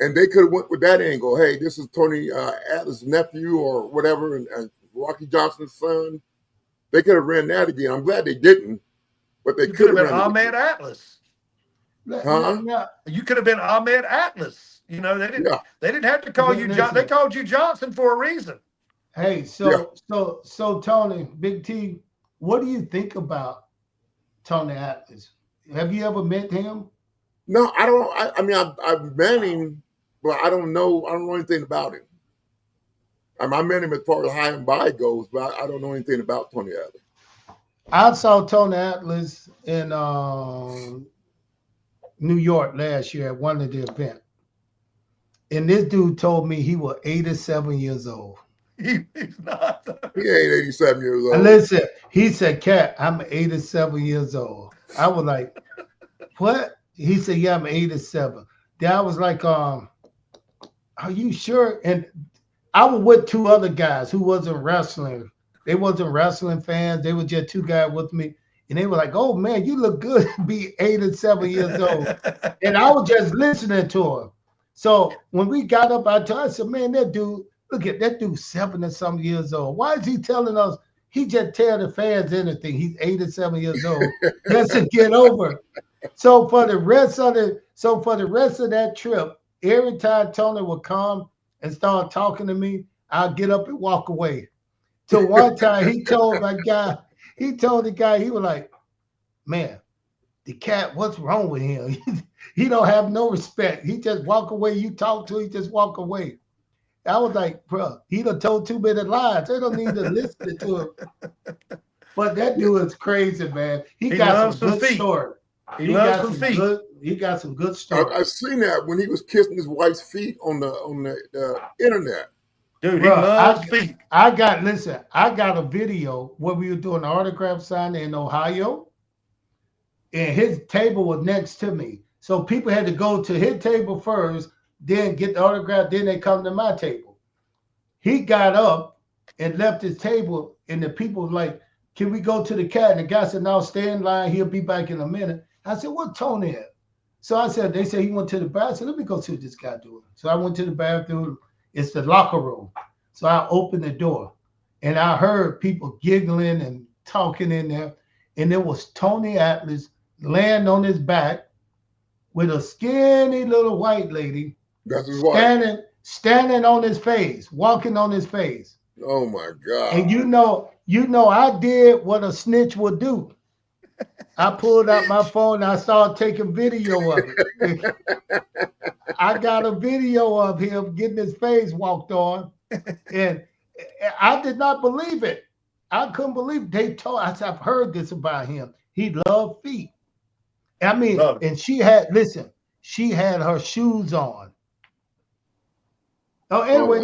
And they could have went with that angle. Hey, this is Tony Atlas' nephew or whatever, and Rocky Johnson's son. They could have ran that again. I'm glad they didn't, but they You could could have have been ran it Ahmed again. Atlas. Huh? You could have been Ahmed Atlas. You know, Yeah, they didn't have to call you John. They Listen, called you Johnson for a reason. hey, yeah. so Tony, Big T, what do you think about Tony Atlas? Have you ever met him? No, I don't. I mean, I've met him, but I don't know. I don't know anything about him. I met him as far as high and by goes, but I don't know anything about Tony Atlas. I saw Tony Atlas in New York last year at one of the events. And this dude told me he was 87 years old. He's not. He ain't 87 years And old. listen, he said, Cat, I'm 87 years old. I was like, what? He said, yeah, I'm 87. Then I was like, are you sure? And I was with two other guys who wasn't wrestling. They wasn't wrestling fans. They were just two guys with me. And they were like, oh man, you look good to be 87 years old. And I was just listening to him. So when we got up, I said, man, that dude, look at that dude, 70 years old. Why is he telling us? He just tell the fans anything. He's 87 years old just to get over. So for the rest of that trip, every time Tony would come and start talking to me, I'll get up and walk away. So one time he told the guy, he was like, man, the cat, what's wrong with him? He don't have no respect. He just walk away. You talk to him, he just walk away. I was like, bro, he done told too many lies. They don't need to listen to him. But that dude is crazy, man. He got loves some some good feet. story. He loves some feet. He got some good story. I seen that when he was kissing his wife's feet on the internet. Dude, he Bro, loves feet. I got a video where we were doing the autograph signing in Ohio, and his table was next to me. So people had to go to his table first, then get the autograph, then they come to my table. He got up and left his table, and the people were like, can we go to the cat? And the guy said, no, stay in line. He'll be back in a minute. I said, what Tony at? So I said, they said he went to the bathroom. I said, let me go see what this guy doing. So I went to the bathroom. It's the locker room. So I opened the door, and I heard people giggling and talking in there. And there was Tony Atlas laying on his back with a skinny little white lady That's his wife. standing on his face, walking on his face. Oh my God. And you know, I did what a snitch would do. I pulled out my phone and I started taking video of it. I got a video of him getting his face walked on, and I did not believe it. I couldn't believe it. They told us, I've heard this about him. He loved feet. I mean, Love it. and she had her shoes on. Oh, anyway,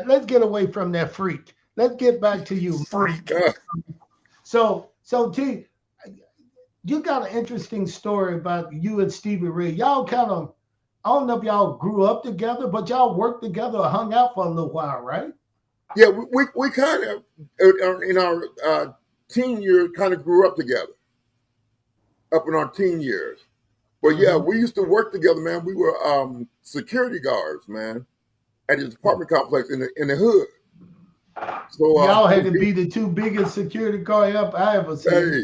let's get away from that freak. Let's get back to you. Freak. So T, you got an interesting story about you and Stevie Ray. Y'all kind of I don't know if y'all grew up together, but y'all worked together or hung out for a little while, right? Yeah, we kind of in our teen years kind of grew up together, up in our teen years. But yeah, Mm-hmm. we used to work together, man. We were security guards, man, at his apartment complex in the hood. So Y'all had to be the two biggest security guard up I ever seen. hey,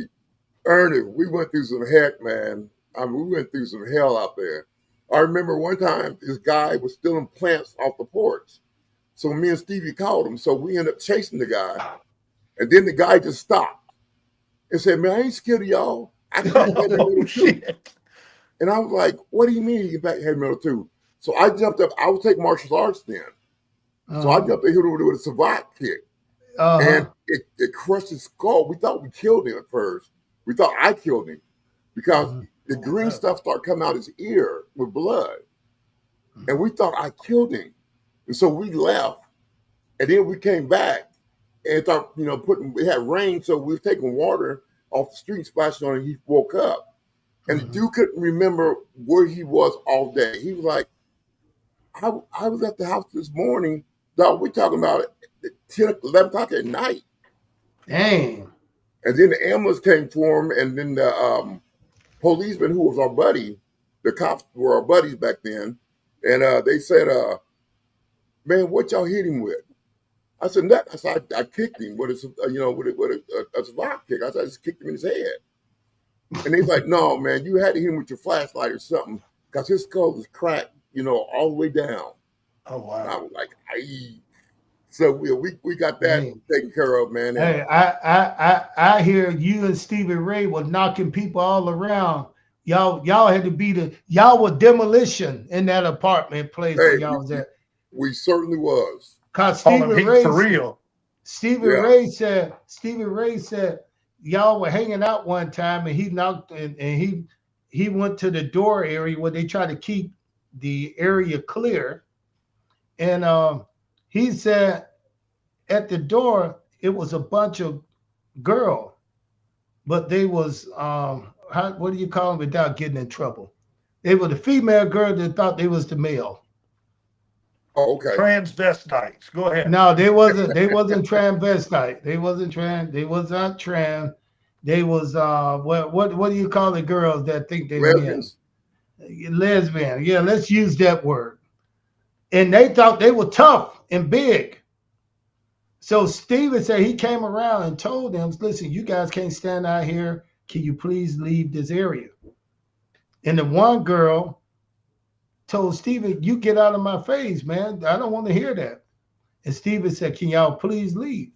Ernest, we went through some heck, man. I mean, we went through some hell out there. I remember one time this guy was stealing plants off the porch. So me and Stevie called him. So we ended up chasing the guy. And then the guy just stopped and said, man, I ain't scared of y'all. I can back heavy Oh metal too. shit! And I was like, what do you mean you can back heavy metal too? So I jumped up. I would take martial arts then. So I Uh-huh. jumped up, hit him with a savate kick. And Uh-huh. it crushed his skull. We thought we killed him at first. We thought I killed him because Mhm. the green stuff started coming out his ear with blood. And we thought I killed him. And so we left. And then we came back and thought, it had rain. So we were taking water off the street, splashing on him. He woke up. And the dude couldn't remember where he was all day. He was like, I was at the house this morning. Dog, we talking about it 10, 11 o'clock at night. Dang. And then the ambulance came for him, and then the policeman, who was our buddy, the cops were our buddies back then, and they said, "Man, what y'all hit him with?" I said, "Nothing." I said, "I kicked him with a survive kick." I said, "I just kicked him in his head." And he's like, "No, man, you had to hit him with your flashlight or something because his skull was cracked, all the way down." Oh And I wow! was like, "Aye." So we got that Dang. taken care of, man. And Hey, I hear you and Stevie Ray were knocking people all around. Y'all had to be y'all were demolition in that apartment place hey, where y'all was at. we certainly was. Cause Calling heat for real. Yeah. Stevie Ray said y'all were hanging out one time and he knocked and he went to the door area where they try to keep the area clear. And he said at the door it was a bunch of girl, but they was what do you call them without getting in trouble? They were the female girl that thought they was the male. Oh, okay. Transvestites. Go ahead. No, they wasn't transvestite. They was not trans. They was what do you call the girls that think they men? Lesbians. Lesbian. Yeah, let's use that word. And they thought they were tough and big. So Steven said he came around and told them, listen, you guys can't stand out here. Can you please leave this area? And the one girl told Steven, you get out of my face, man. I don't want to hear that. And Steven said, can y'all please leave?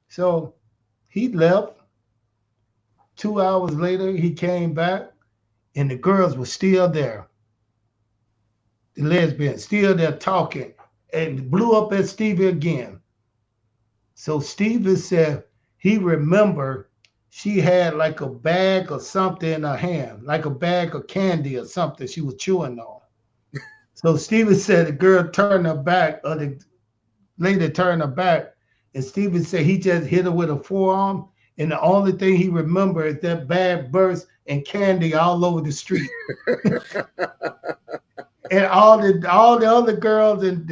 So he left. 2 hours later, he came back and the girls were still there. The lesbians still there talking and blew up at Stevie again. So Steven said he remembered she had like a bag or something in her hand, like a bag of candy or something she was chewing on. So Steven said the girl turned her back, or the lady turned her back, and Steven said he just hit her with a forearm, and the only thing he remembered is that bag burst and candy all over the street. And all the other girls and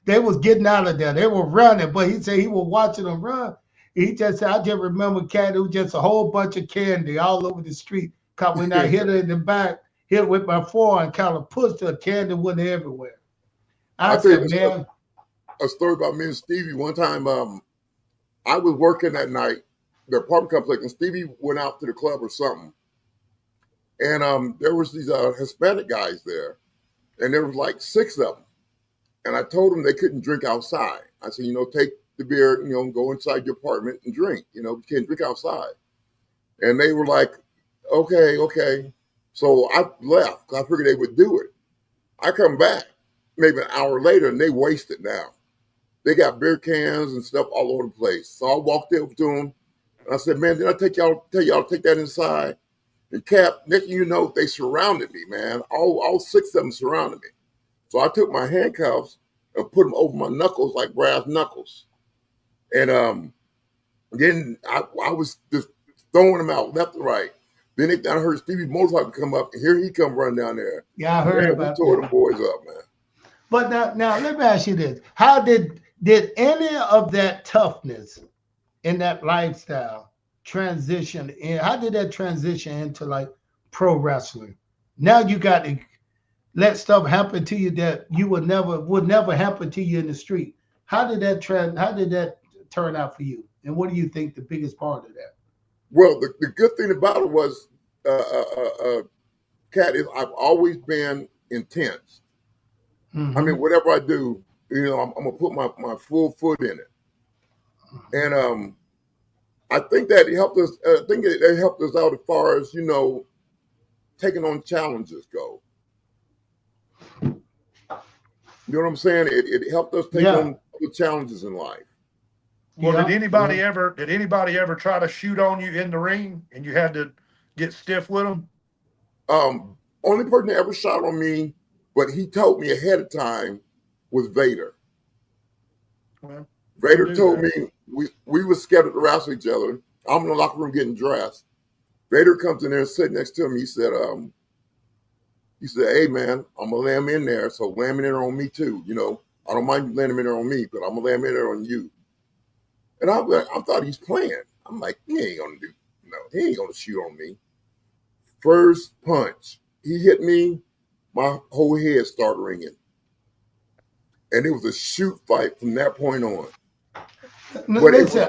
they was getting out of there. They were running, but he said he was watching them run. He just said, I just remember candy. It was just a whole bunch of candy all over the street. Cause when I hit her in the back, hit her with my forearm, kind of pushed her, candy went everywhere. I I'll tell said, you man, a story about me and Stevie. One time, I was working that night, the apartment complex, and Stevie went out to the club or something. And there was these Hispanic guys there, and there was like 6 of them. And I told them they couldn't drink outside. I said, take the beer, go inside your apartment and drink. You can't drink outside. And they were like, okay, okay. So I left because I figured they would do it. I come back maybe an hour later, and they wasted now. They got beer cans and stuff all over the place. So I walked up to them, and I said, man, did I tell y'all to take that inside? And Cap, next thing you know, they surrounded me, man. All 6 of them surrounded me. So I took my handcuffs and put them over my knuckles like brass knuckles. And then I was just throwing them out left and right. Then I heard Stevie motorcycle come up, and here he come running down there. Yeah, I heard Man, about we tore that. them boys up, man. But now let me ask you this: how did any of that toughness in that lifestyle transition in? How did that transition into like pro wrestling? Now you got to let stuff happen to you that you would never happen to you in the street. How did that turn out for you? And what do you think the biggest part of that? Well, the good thing about it was, Cat, is I've always been intense. Mm-hmm. I mean, whatever I do, I'm gonna put my full foot in it. And I think that it helped us. I think it helped us out as far as taking on challenges go. You know what I'm saying? It helped us take on the challenges in life. Well, did anybody ever try to shoot on you in the ring and you had to get stiff with them? Only person that ever shot on me, but he told me ahead of time, was Vader. Well, Vader told me we were scheduled to wrestle each other. I'm in the locker room getting dressed. Vader comes in there and sitting next to him. He said, "Hey man, I'm gonna lay him in there. So lay him in there on me too. I don't mind you laying him in there on me, but I'm gonna lay him in there on you." And I thought he's playing. I'm like, he ain't gonna shoot on me. First punch, he hit me. My whole head started ringing, and it was a shoot fight from that point on. Listen,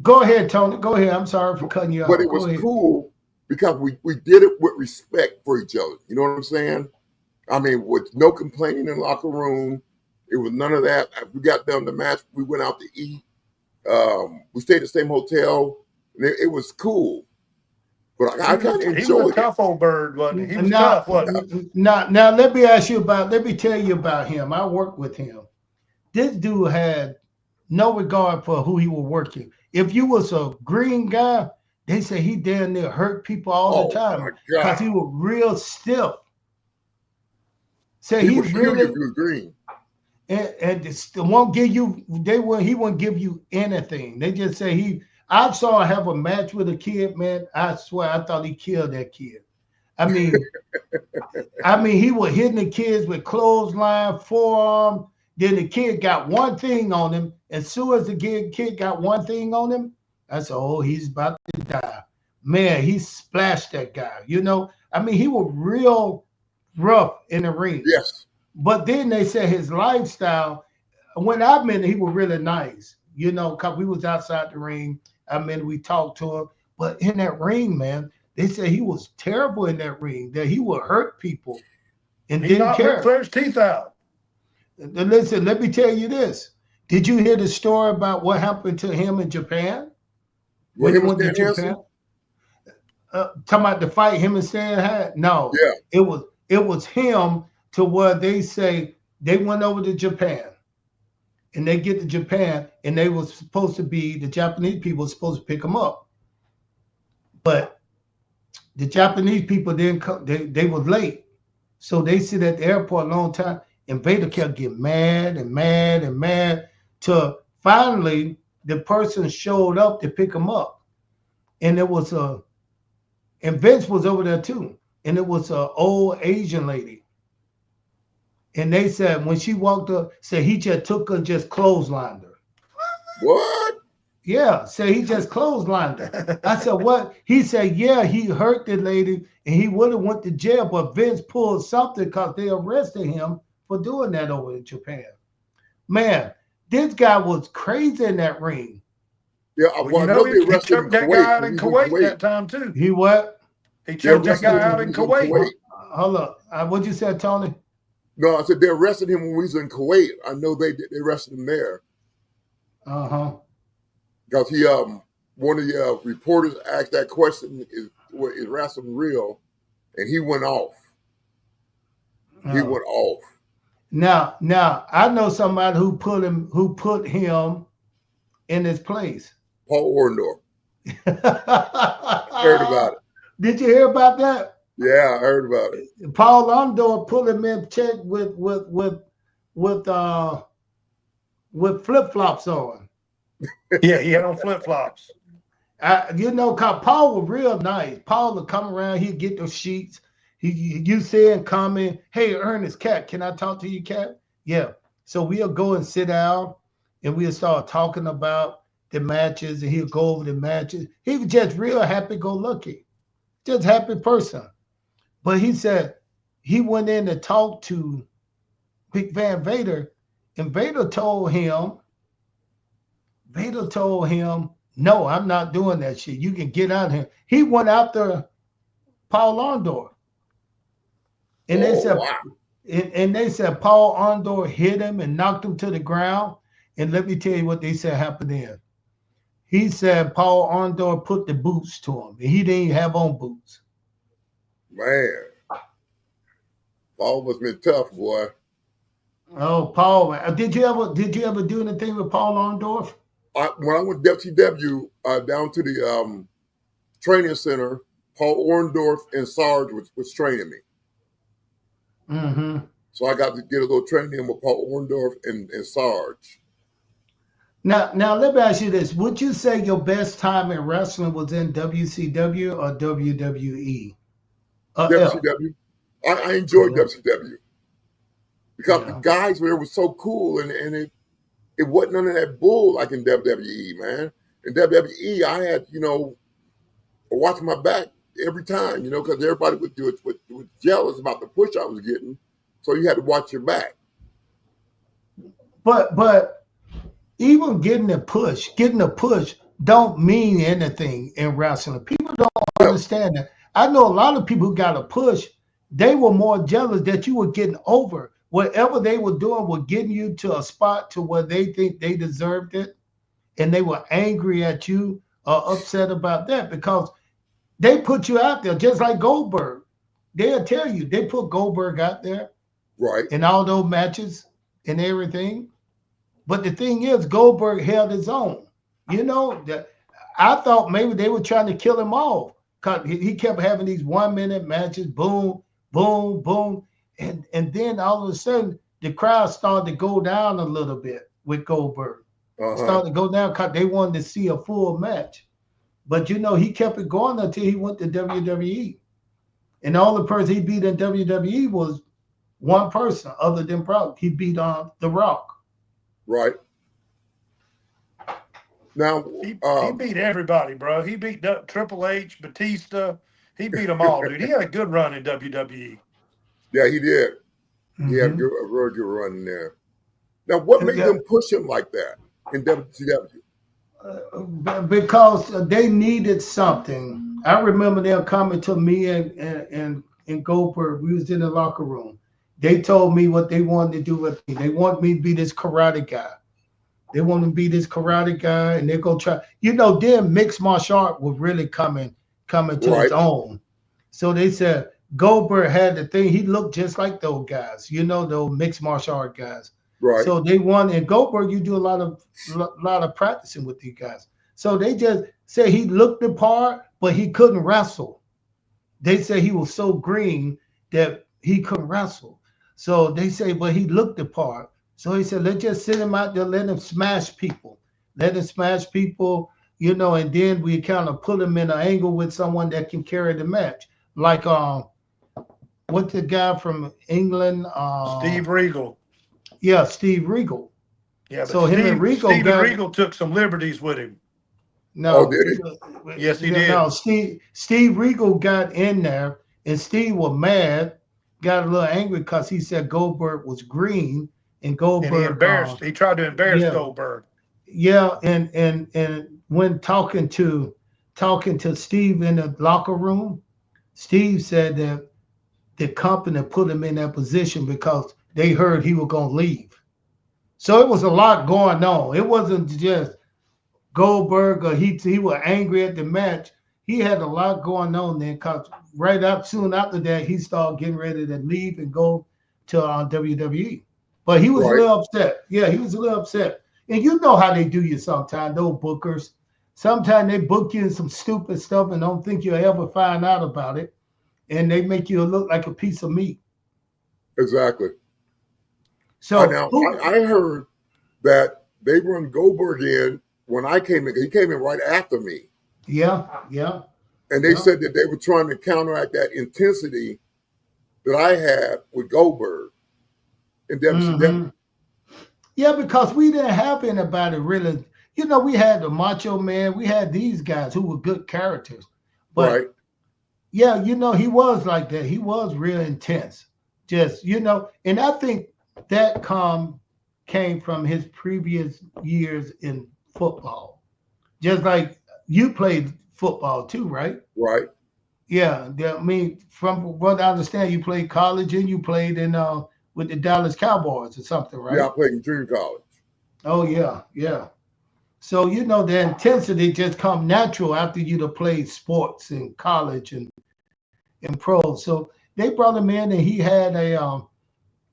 go ahead, Tony. Go ahead. I'm sorry for cutting you off. But it was cool because we did it with respect for each other. You know what I'm saying? I mean, with no complaining in the locker room. It was none of that. After we got done the match, we went out to eat. We stayed at the same hotel. And it was cool. But I kind of enjoyed it. He was a tough old bird, wasn't he? He was tough, wasn't he? Now let me tell you about him. I worked with him. This dude had no regard for who he was working. If you was a green guy, they say he damn near hurt people all the time because he was real stiff. So he would really, if he was green. And won't give you. He won't give you anything. They just say I saw him have a match with a kid, man. I swear, I thought he killed that kid. I mean, he was hitting the kids with clothesline, forearm. Then the kid got one thing on him. As soon as the kid got one thing on him, I said, "Oh, he's about to die." Man, he splashed that guy. He was real rough in the ring. Yes. But then they said his lifestyle, when I met him, he was really nice, because we was outside the ring. We talked to him. But in that ring, man, they said he was terrible in that ring, that he would hurt people and didn't care. Ric Flair's teeth out. Listen, let me tell you this. Did you hear the story about what happened to him in Japan? When he went to Japan? Talking about the fight him and Stan had? No. Yeah. It was him to where they say they went over to Japan and they get to Japan and they were supposed to be, the Japanese people were supposed to pick them up. But the Japanese people didn't come, they were late. So they sit at the airport a long time and Vader kept getting mad and mad and mad till finally the person showed up to pick him up. And and Vince was over there too. And it was an old Asian lady. And they said when she walked up, said he just took her, just clotheslined her. What? Yeah, said he just clotheslined her. I said, what? He said, yeah, he hurt the lady and he would have went to jail, but Vince pulled something because they arrested him for doing that over in Japan. Man, this guy was crazy in that ring. Yeah, he choked that guy out in Kuwait that time too. He what? He choked that guy out in Kuwait. Hold up. What'd you say, Tony? No, I said they arrested him when we was in Kuwait. I know they arrested him there. Uh-huh. Because he one of the reporters asked that question, is wrestling real? And he went off. He went off. Now I know somebody who put him in his place. Paul Orndorff. Heard about it. Did you hear about that? Yeah, I heard about it. Paul Orndorff put him in check with flip-flops on. Yeah, he had on flip-flops. You know, cause Paul was real nice. Paul would come around, he'd get those sheets. You saying comment, hey Ernest, Cat, can I talk to you, Cat? Yeah. So we'll go and sit down and we'll start talking about the matches and he'll go over the matches. He was just real happy go lucky, just happy person. But he said he went in to talk to Big Van Vader, and Vader told him, no, I'm not doing that shit. You can get out of here. He went after Paul Orndorff. And they said, wow. and they said Paul Orndorff hit him and knocked him to the ground. And let me tell you what they said happened then. He said Paul Orndorff put the boots to him, and he didn't even have on boots. Man, Paul must have been tough, boy. Oh, Paul, did you ever do anything with Paul Orndorff? When I went to WCW down to the training center, Paul Orndorff and Sarge was training me. Mm-hmm. So I got to get a little training in with Paul Orndorff and Sarge. Now let me ask you this. Would you say your best time in wrestling was in WCW or WWE? WCW. I enjoyed Yeah. WCW because the guys there were so cool and it wasn't none of that bull like in WWE, man. In WWE, I had, watching my back every time, because everybody was jealous about the push I was getting. So you had to watch your back. But even getting a push don't mean anything in wrestling. People don't understand that. I know a lot of people who got a push, they were more jealous that you were getting over. Whatever they were doing was getting you to a spot to where they think they deserved it. And they were angry at you or upset about that because they put you out there just like Goldberg. They'll tell you they put Goldberg out there. Right. In all those matches and everything. But the thing is, Goldberg held his own. I thought maybe they were trying to kill him off because he kept having these 1 minute matches, boom, boom, boom. And then all of a sudden, the crowd started to go down a little bit with Goldberg. Started to go down because they wanted to see a full match. But, he kept it going until he went to WWE. And the only person he beat in WWE was one person other than Brock. He beat The Rock. Right. Now he beat everybody, bro. He beat Triple H, Batista. He beat them all, dude. He had a good run in WWE. Yeah, he did. Mm-hmm. He had a real good run in there. Now, what made them push him like that in WCW? Because they needed something. I remember them coming to me and Goldberg. We was in the locker room. They told me what they wanted to do with me. They want me to be this karate guy. They want to be this karate guy, and they're gonna try. Then mixed martial art was really coming to its own. So they said Goldberg had the thing. He looked just like those guys. Those mixed martial art guys. Right. So they wanted, and Goldberg, you do a lot of practicing with these guys. So they just say he looked the part, but he couldn't wrestle. They say he was so green that he couldn't wrestle. So they say, but he looked the part. So he said, let's just sit him out there, let him smash people. And then we kind of put him in an angle with someone that can carry the match. Like, what's the guy from England? Steve Regal. Yeah, Steve Regal. Yeah, but so him and Regal Regal took some liberties with him. No, did he? Yes, he did. No, Steve Regal got in there, and Steve was mad, got a little angry because he said Goldberg was green, and Goldberg he tried to embarrass Goldberg. Yeah, and when talking to Steve in the locker room, Steve said that the company put him in that position because they heard he was going to leave. So it was a lot going on. It wasn't just Goldberg or he was angry at the match. He had a lot going on then because soon after that, he started getting ready to leave and go to WWE. But he was a little upset. Yeah, he was a little upset. And you know how they do you sometimes, those bookers. Sometimes they book you in some stupid stuff and don't think you'll ever find out about it. And they make you look like a piece of meat. Exactly. So I heard that they run Goldberg in when I came in. He came in right after me. Yeah, yeah, And they yeah. said that they were trying to counteract that intensity that I had with Goldberg in WCW. Hmm. Yeah, because we didn't have anybody really. You know, we had the Macho Man, we had these guys who were good characters. Right, But yeah, you know, he was like that. He was real intense. Just, you know, and I think that came from his previous years in football. Just like you played football too, right? right. Yeah, I mean, from what I understand, you played college and you played in with the Dallas Cowboys or something, Yeah, right? I played in junior college. Oh yeah, yeah. So you know the intensity just come natural after you'd have played sports in college and pro. So they brought him in and he had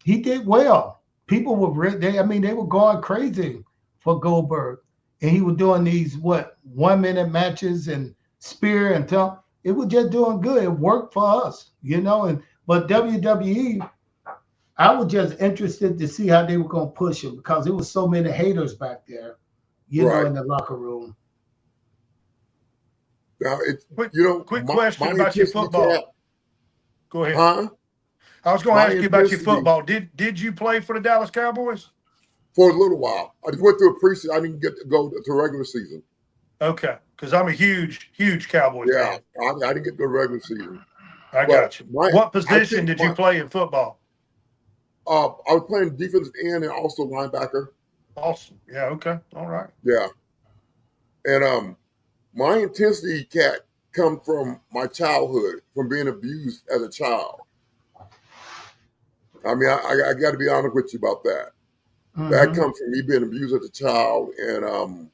he did well. People were I mean they were going crazy for Goldberg, and he was doing these what 1 minute matches and spear and tell. It was just doing good. It worked for us, you know. And but WWE, I was just interested to see how they were going to push him because there was so many haters back there, you know, Right. in the locker room. Now, it's, Quick, you know, quick my question about your intensity cap, football. Go ahead. huh? I was going to My ask you about your intensity football. Did you play for the Dallas Cowboys? for a little while. I just went through a preseason. I didn't get to go to regular season. Okay, because I'm a huge Cowboy Yeah, fan. I didn't get to the regular season. I But got you. my, What I position think did my, you play in football? I was playing defensive end and also linebacker. Awesome. Yeah. Okay. All right. Yeah, and my intensity cat come from my childhood, from being abused as a child. I mean, I got to be honest with you about that. That Hmm. comes from me being abused as a child, and I'm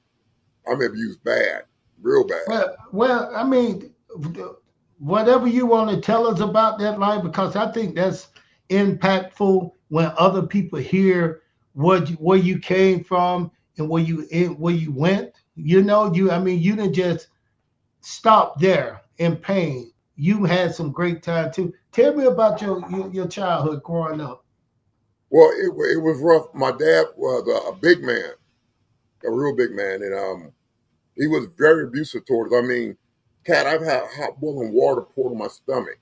abused bad, real bad. Well, I mean, whatever you want to tell us about that life, because I think that's impactful when other people hear where you came from and where you went. You know, I mean, you didn't just stop there in pain. You had some great time too. Tell me about your childhood growing up. Well, it was rough. My dad was a big man, a real big man, and he was very abusive towards us. I mean, cat, I've had hot boiling water poured on my stomach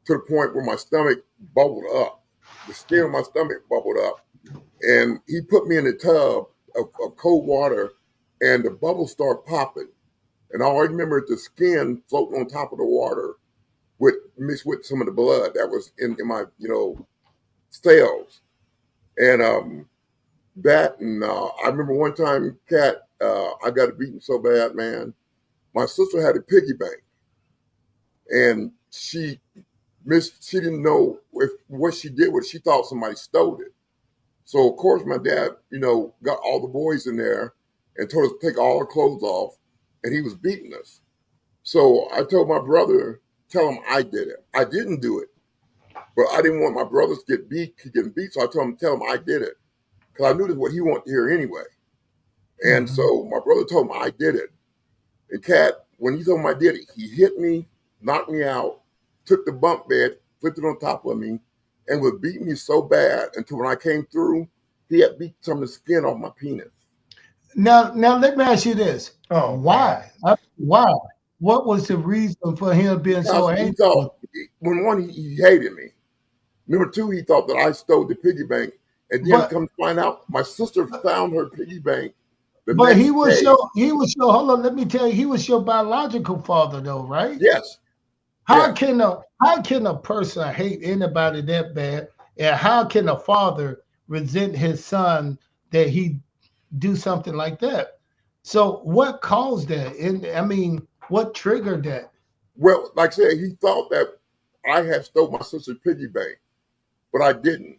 to the point where my stomach bubbled up. The skin of my stomach bubbled up, and he put me in a tub of cold water, and the bubbles start popping. And all I remember is the skin floating on top of the water with mixed with some of the blood that was in my cells. And that and I remember one time, cat, I got beaten so bad, man. My sister had a piggy bank, and she didn't know if what she did with it. She thought somebody stole it. So of course my dad, got all the boys in there and told us to take all our clothes off, and he was beating us. So I told my brother, tell him I did it. I didn't do it, but I didn't want my brothers to get beat, so I told him, tell him I did it, because I knew that's what he wanted to hear anyway. And Mhm. so my brother told him I did it. And cat, when he told him I did it, he hit me, knocked me out, took the bunk bed, flipped it on top of me, and was beating me so bad until when I came through, he had beat some of the skin off my penis. Now let me ask you this: Oh man. Why? Why? What was the reason for him being so Because he angry? thought, when one, he hated me. Number two, he thought that I stole the piggy bank. And then But come to find out, my sister found her piggy bank the but next day. he was your hold on, let me tell you, he was your biological father though, right? Yes, How yes. can a person hate anybody that bad? And how can a father resent his son that he do something like that? So what caused that? And I mean, what triggered that? Well, like I said, he thought that I had stole my sister's piggy bank, but I didn't.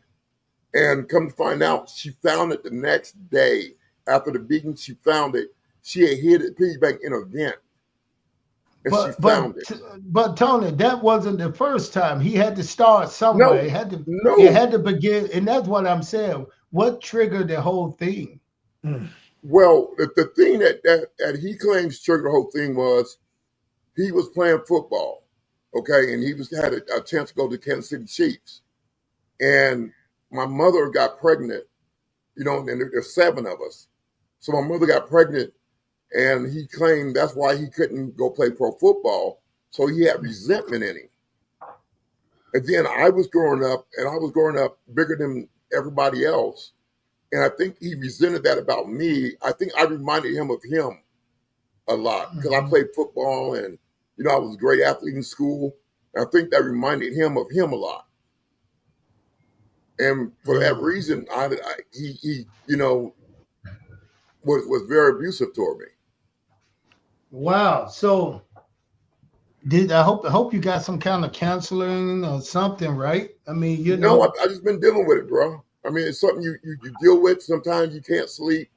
And come to find out, she found it the next day after the beating. She found it. She had hid the piggy bank in a vent, and she But but found it. but Tony, that wasn't the first time. He had to start somewhere. No, It no. had to begin, and that's what I'm saying. What triggered the whole thing? Mm. Well, the thing that he claims triggered the whole thing was he was playing football, okay, and he had a chance to go to Kansas City Chiefs, and my mother got pregnant, and there's seven of us, so my mother got pregnant And he claimed that's why he couldn't go play pro football. So he had resentment in him. And then I was growing up, and I was growing up bigger than everybody else. And I think he resented that about me. I think I reminded him of him a lot because I played football and, I was a great athlete in school. And I think that reminded him of him a lot. And for that reason, he was very abusive toward me. Wow. So I hope you got some kind of counseling or something, right? I mean, No, I just been dealing with it, bro. I mean, it's something you deal with. Sometimes you can't sleep,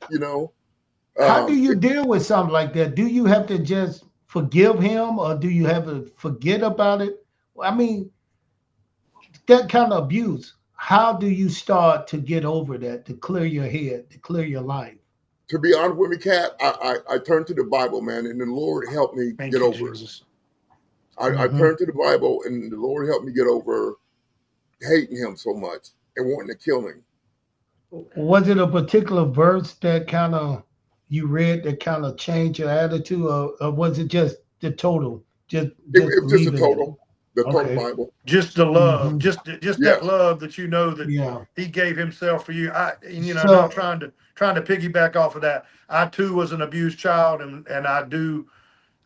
How do you deal with something like that? Do you have to just forgive him or do you have to forget about it? I mean, that kind of abuse, how do you start to get over that, to clear your head, to clear your life? To be honest with me, Kat, I turned to the Bible, man, and the Lord helped me get over it. I turned to the Bible, and the Lord helped me get over hating him so much and wanting to kill him. Was it a particular verse that kind of you read that kind of changed your attitude, or was it just the total? It was just the total Bible. Just the love, just that love that that he gave himself for you. Not trying to piggyback off of that. I too was an abused child, and I do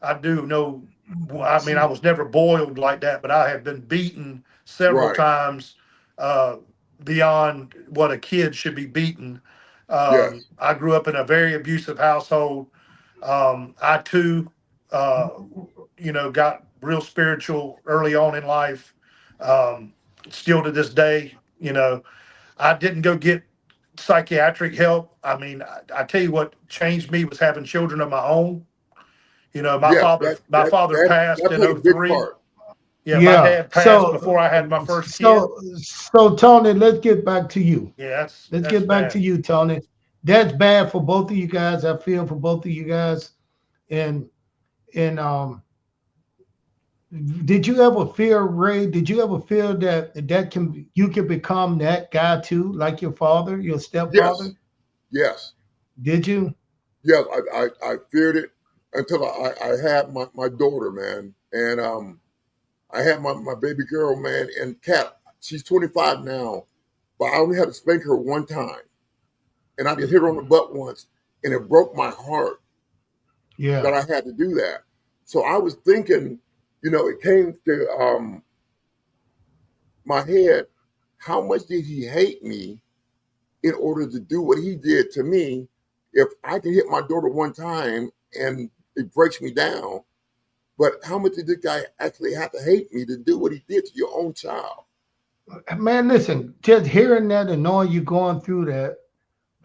know. I mean, I was never boiled like that, but I have been beaten several times beyond what a kid should be beaten. I grew up in a very abusive household. I too, got real spiritual early on in life. Still to this day, I didn't go get psychiatric help. I mean, I tell you what changed me was having children of my own. My father passed in 03. Yeah, my dad passed before I had my first kid. So Tony, let's get back to you. Yeah, let's get back to you, Tony. That's bad for both of you guys. I feel for both of you guys. And did you ever fear, Ray? Did you ever feel that you could become that guy too, like your father, your stepfather? Yes. Did you? Yes, I feared it until I had my daughter, man. And I had my baby girl, man, and Kat, she's 25 now, but I only had to spank her one time. And I just hit her on the butt once, and it broke my heart that I had to do that. So I was thinking, it came to my head, how much did he hate me in order to do what he did to me? If I can hit my daughter one time and it breaks me down, but how much did this guy actually have to hate me to do what he did to your own child? Man, listen, just hearing that and knowing you going through that,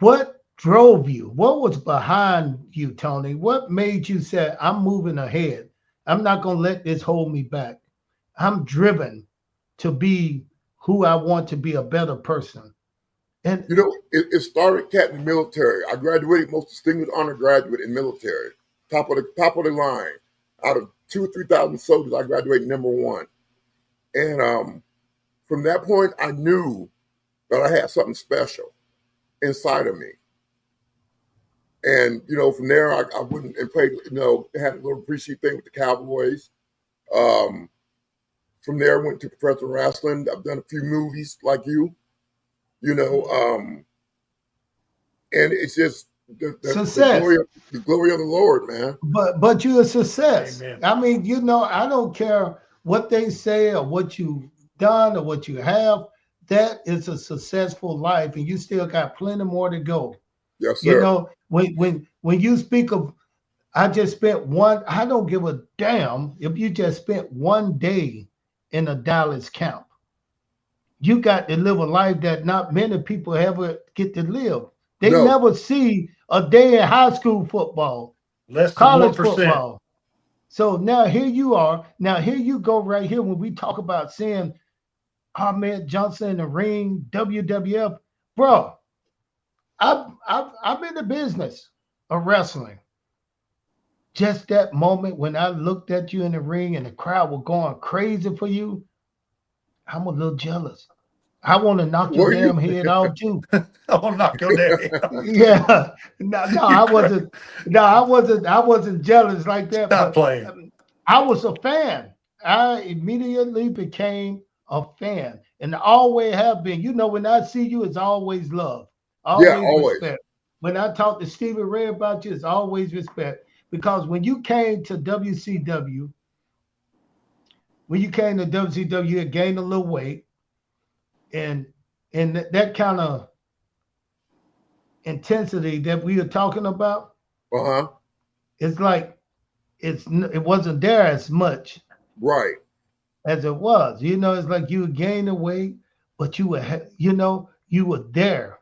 what drove you? What was behind you, Tony? What made you say, I'm moving ahead? I'm not going to let this hold me back. I'm driven to be who I want to be, a better person. And it started, Kat, in the military. I graduated most distinguished honor graduate in military, top of the line. Out of 2,000 or 3,000 soldiers, I graduated number one. And from that point, I knew that I had something special inside of me. And, from there, I went and played, had a little appreciate thing with the Cowboys. From there, I went to professional wrestling. I've done a few movies like you, and it's just the glory of the Lord, man. But you're a success. Amen. I mean, I don't care what they say or what you've done or what you have. That is a successful life, and you still got plenty more to go. Yes, sir. When you speak of, I just spent one. I don't give a damn if you just spent one day in a Dallas camp. You got to live a life that not many people ever get to live. They never see a day in high school football, college football. So now here you are. Now here you go right here when we talk about seeing Ahmed Johnson in the ring, WWF, bro. I'm in the business of wrestling. Just that moment when I looked at you in the ring and the crowd was going crazy for you, I'm a little jealous. I want to knock your Were you? damn head off too. I want to knock your daddy out. Yeah. No, I wasn't. No, I wasn't jealous like that. Stop But playing. I was a fan. I immediately became a fan, and always have been. You know, when I see you, it's always love, Yeah, always always. respect. When I talk to Stevie Ray about you, it's always respect. Because when you came to WCW, you had gained a little weight, and that kind of intensity that we were talking about, Uh-huh. it's like it wasn't there as much Right. as it was. You know, it's like you were gaining weight, but you were there.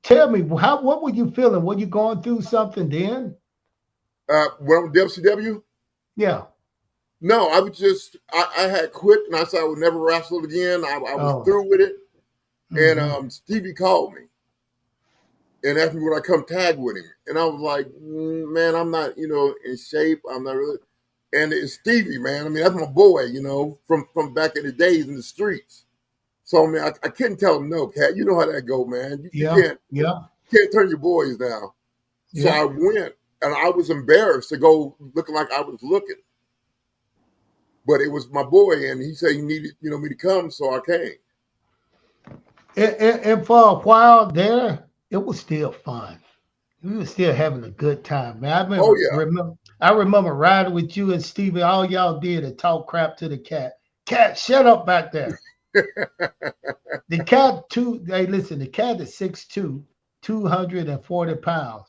Tell me, what were you feeling? Were you going through something then? When I'm WCW, Yeah. no, I was just I had quit and I said I would never wrestle again. I was Oh. through with it. Mhm. And Stevie called me and asked me would I come tag with him. And I was like, man, I'm not, in shape. I'm not really. And it's Stevie, man. I mean, that's my boy, from back in the days in the streets. So I mean, I couldn't tell him no, Cat. You know how that go, man. You Yeah. can't turn your boys down. So Yeah. I went, and I was embarrassed to go looking like I was looking. But it was my boy, and he said he needed, me to come, so I came. And for a while there, it was still fun. We were still having a good time, man. Oh yeah. I remember riding with you and Stevie. All y'all did is talk crap to the cat. Cat, shut up back there. The cat, hey, listen, the cat is 6'2", 240 pounds.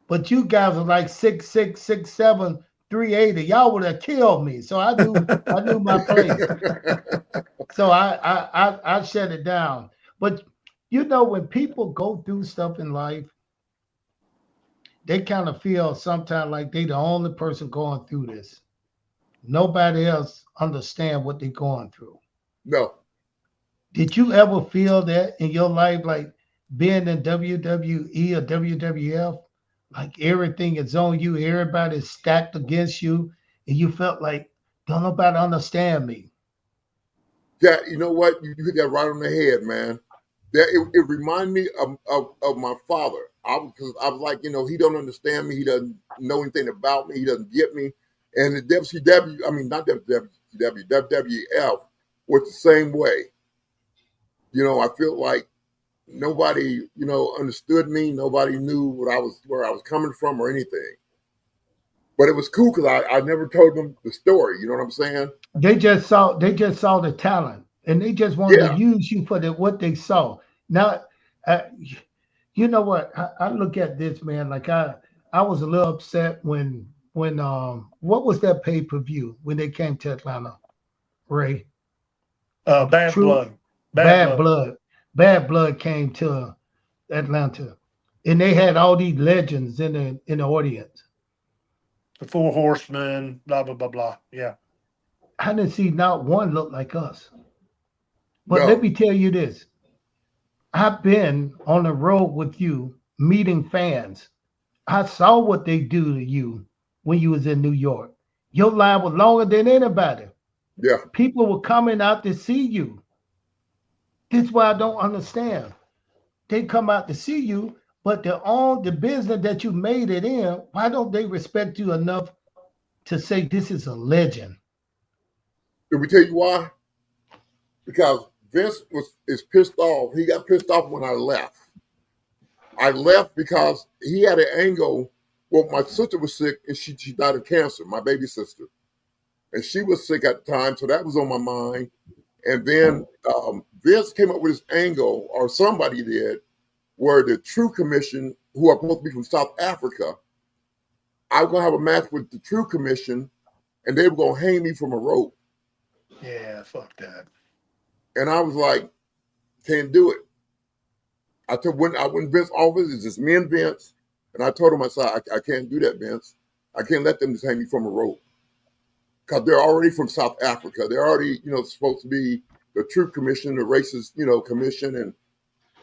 But you guys are like 6'6", 6'7", 380. Y'all would have killed me. So I knew my place. So I shut it down. But when people go through stuff in life, they kind of feel sometimes like they the only person going through this. Nobody else understand what they're going through. No. Did you ever feel that in your life, like being in WWE or WWF, like everything is on you, everybody's stacked against you, and you felt like don't nobody understand me? Yeah, you know what? You hit that right on the head, man. It reminded me of my father. Because I was like, he don't understand me. He doesn't know anything about me. He doesn't get me. And the WCW, I mean, not WCW, WWF was the same way. I feel like nobody, understood me. Nobody knew where I was coming from or anything. But it was cool because I never told them the story. You know what I'm saying? They just saw the talent, and they just wanted to Yeah. use you for what they saw. Now, uh, you know what? I look at this, man. Like I was a little upset when what was that pay per view when they came to Atlanta, Ray? Bad True blood. Bad blood. Bad blood came to Atlanta, and they had all these legends in the audience. The Four Horsemen. Blah blah blah blah. Yeah. I didn't see not one look like us. But let No. me tell you this: I've been on the road with you, meeting fans. I saw what they do to you when you was in New York. Your line was longer than anybody. Yeah. People were coming out to see you. This is why I don't understand. They come out to see you, but the business that you made it in, why don't they respect you enough to say this is a legend? Did we tell you why? Because Vince is pissed off. He got pissed off when I left. I left because he had an angle. Well, my sister was sick and she died of cancer, my baby sister. And she was sick at the time, so that was on my mind. And then Vince came up with this angle, or somebody did, where the True Commission, who are supposed to be from South Africa, I was going to have a match with the True Commission, and they were going to hang me from a rope. Yeah, fuck that. And I was like, can't do it. I went in Vince's office, it's just me and Vince, and I told him, I said, I can't do that, Vince. I can't let them just hang me from a rope. Because they're already from South Africa. They're already, supposed to be the True Commission, the racist, commission, and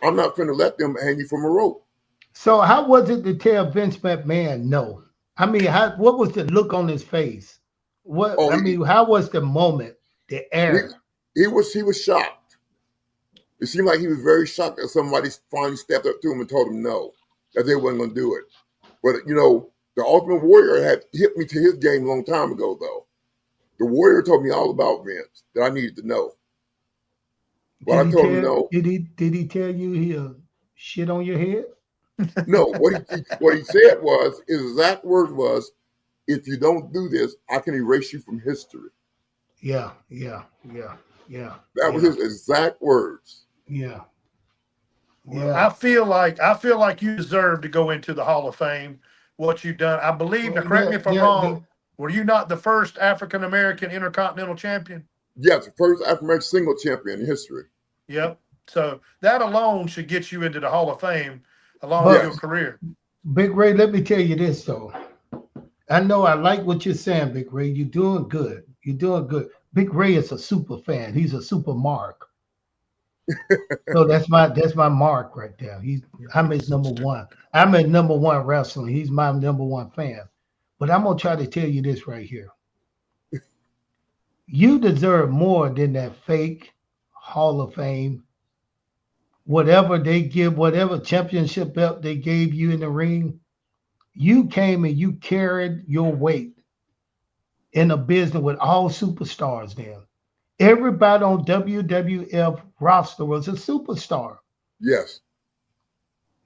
I'm not going to let them hang you from a rope. So how was it to tell Vince McMahon no? I mean, what was the look on his face? How was the moment, the air? He was shocked. It seemed like he was very shocked that somebody finally stepped up to him and told him no, that they wasn't going to do it. But, the Ultimate Warrior had hit me to his game a long time ago, though. The Warrior told me all about Vince that I needed to know. But I told him no. Did he tell you he'll shit on your head? No, what he said was, his exact word was, if you don't do this, I can erase you from history. Yeah. That was his exact words. Yeah. Well, I feel like you deserve to go into the Hall of Fame. What you've done, I believe. Now, correct me if I'm wrong. Were you not the first African American Intercontinental Champion? Yes, the first African American single champion in history. Yep. So that alone should get you into the Hall of Fame along with your career. Big Ray, let me tell you this though. I know I like what you're saying, Big Ray. You're doing good. Big Ray is a super fan. He's a super mark. So that's my mark right there. I'm his number one. I'm at number one wrestling. He's my number one fan. But I'm gonna try to tell you this right here. You deserve more than that fake Hall of Fame. Whatever they give, whatever championship belt they gave you in the ring, you came and you carried your weight in a business with all superstars there. Everybody on WWF roster was a superstar. Yes.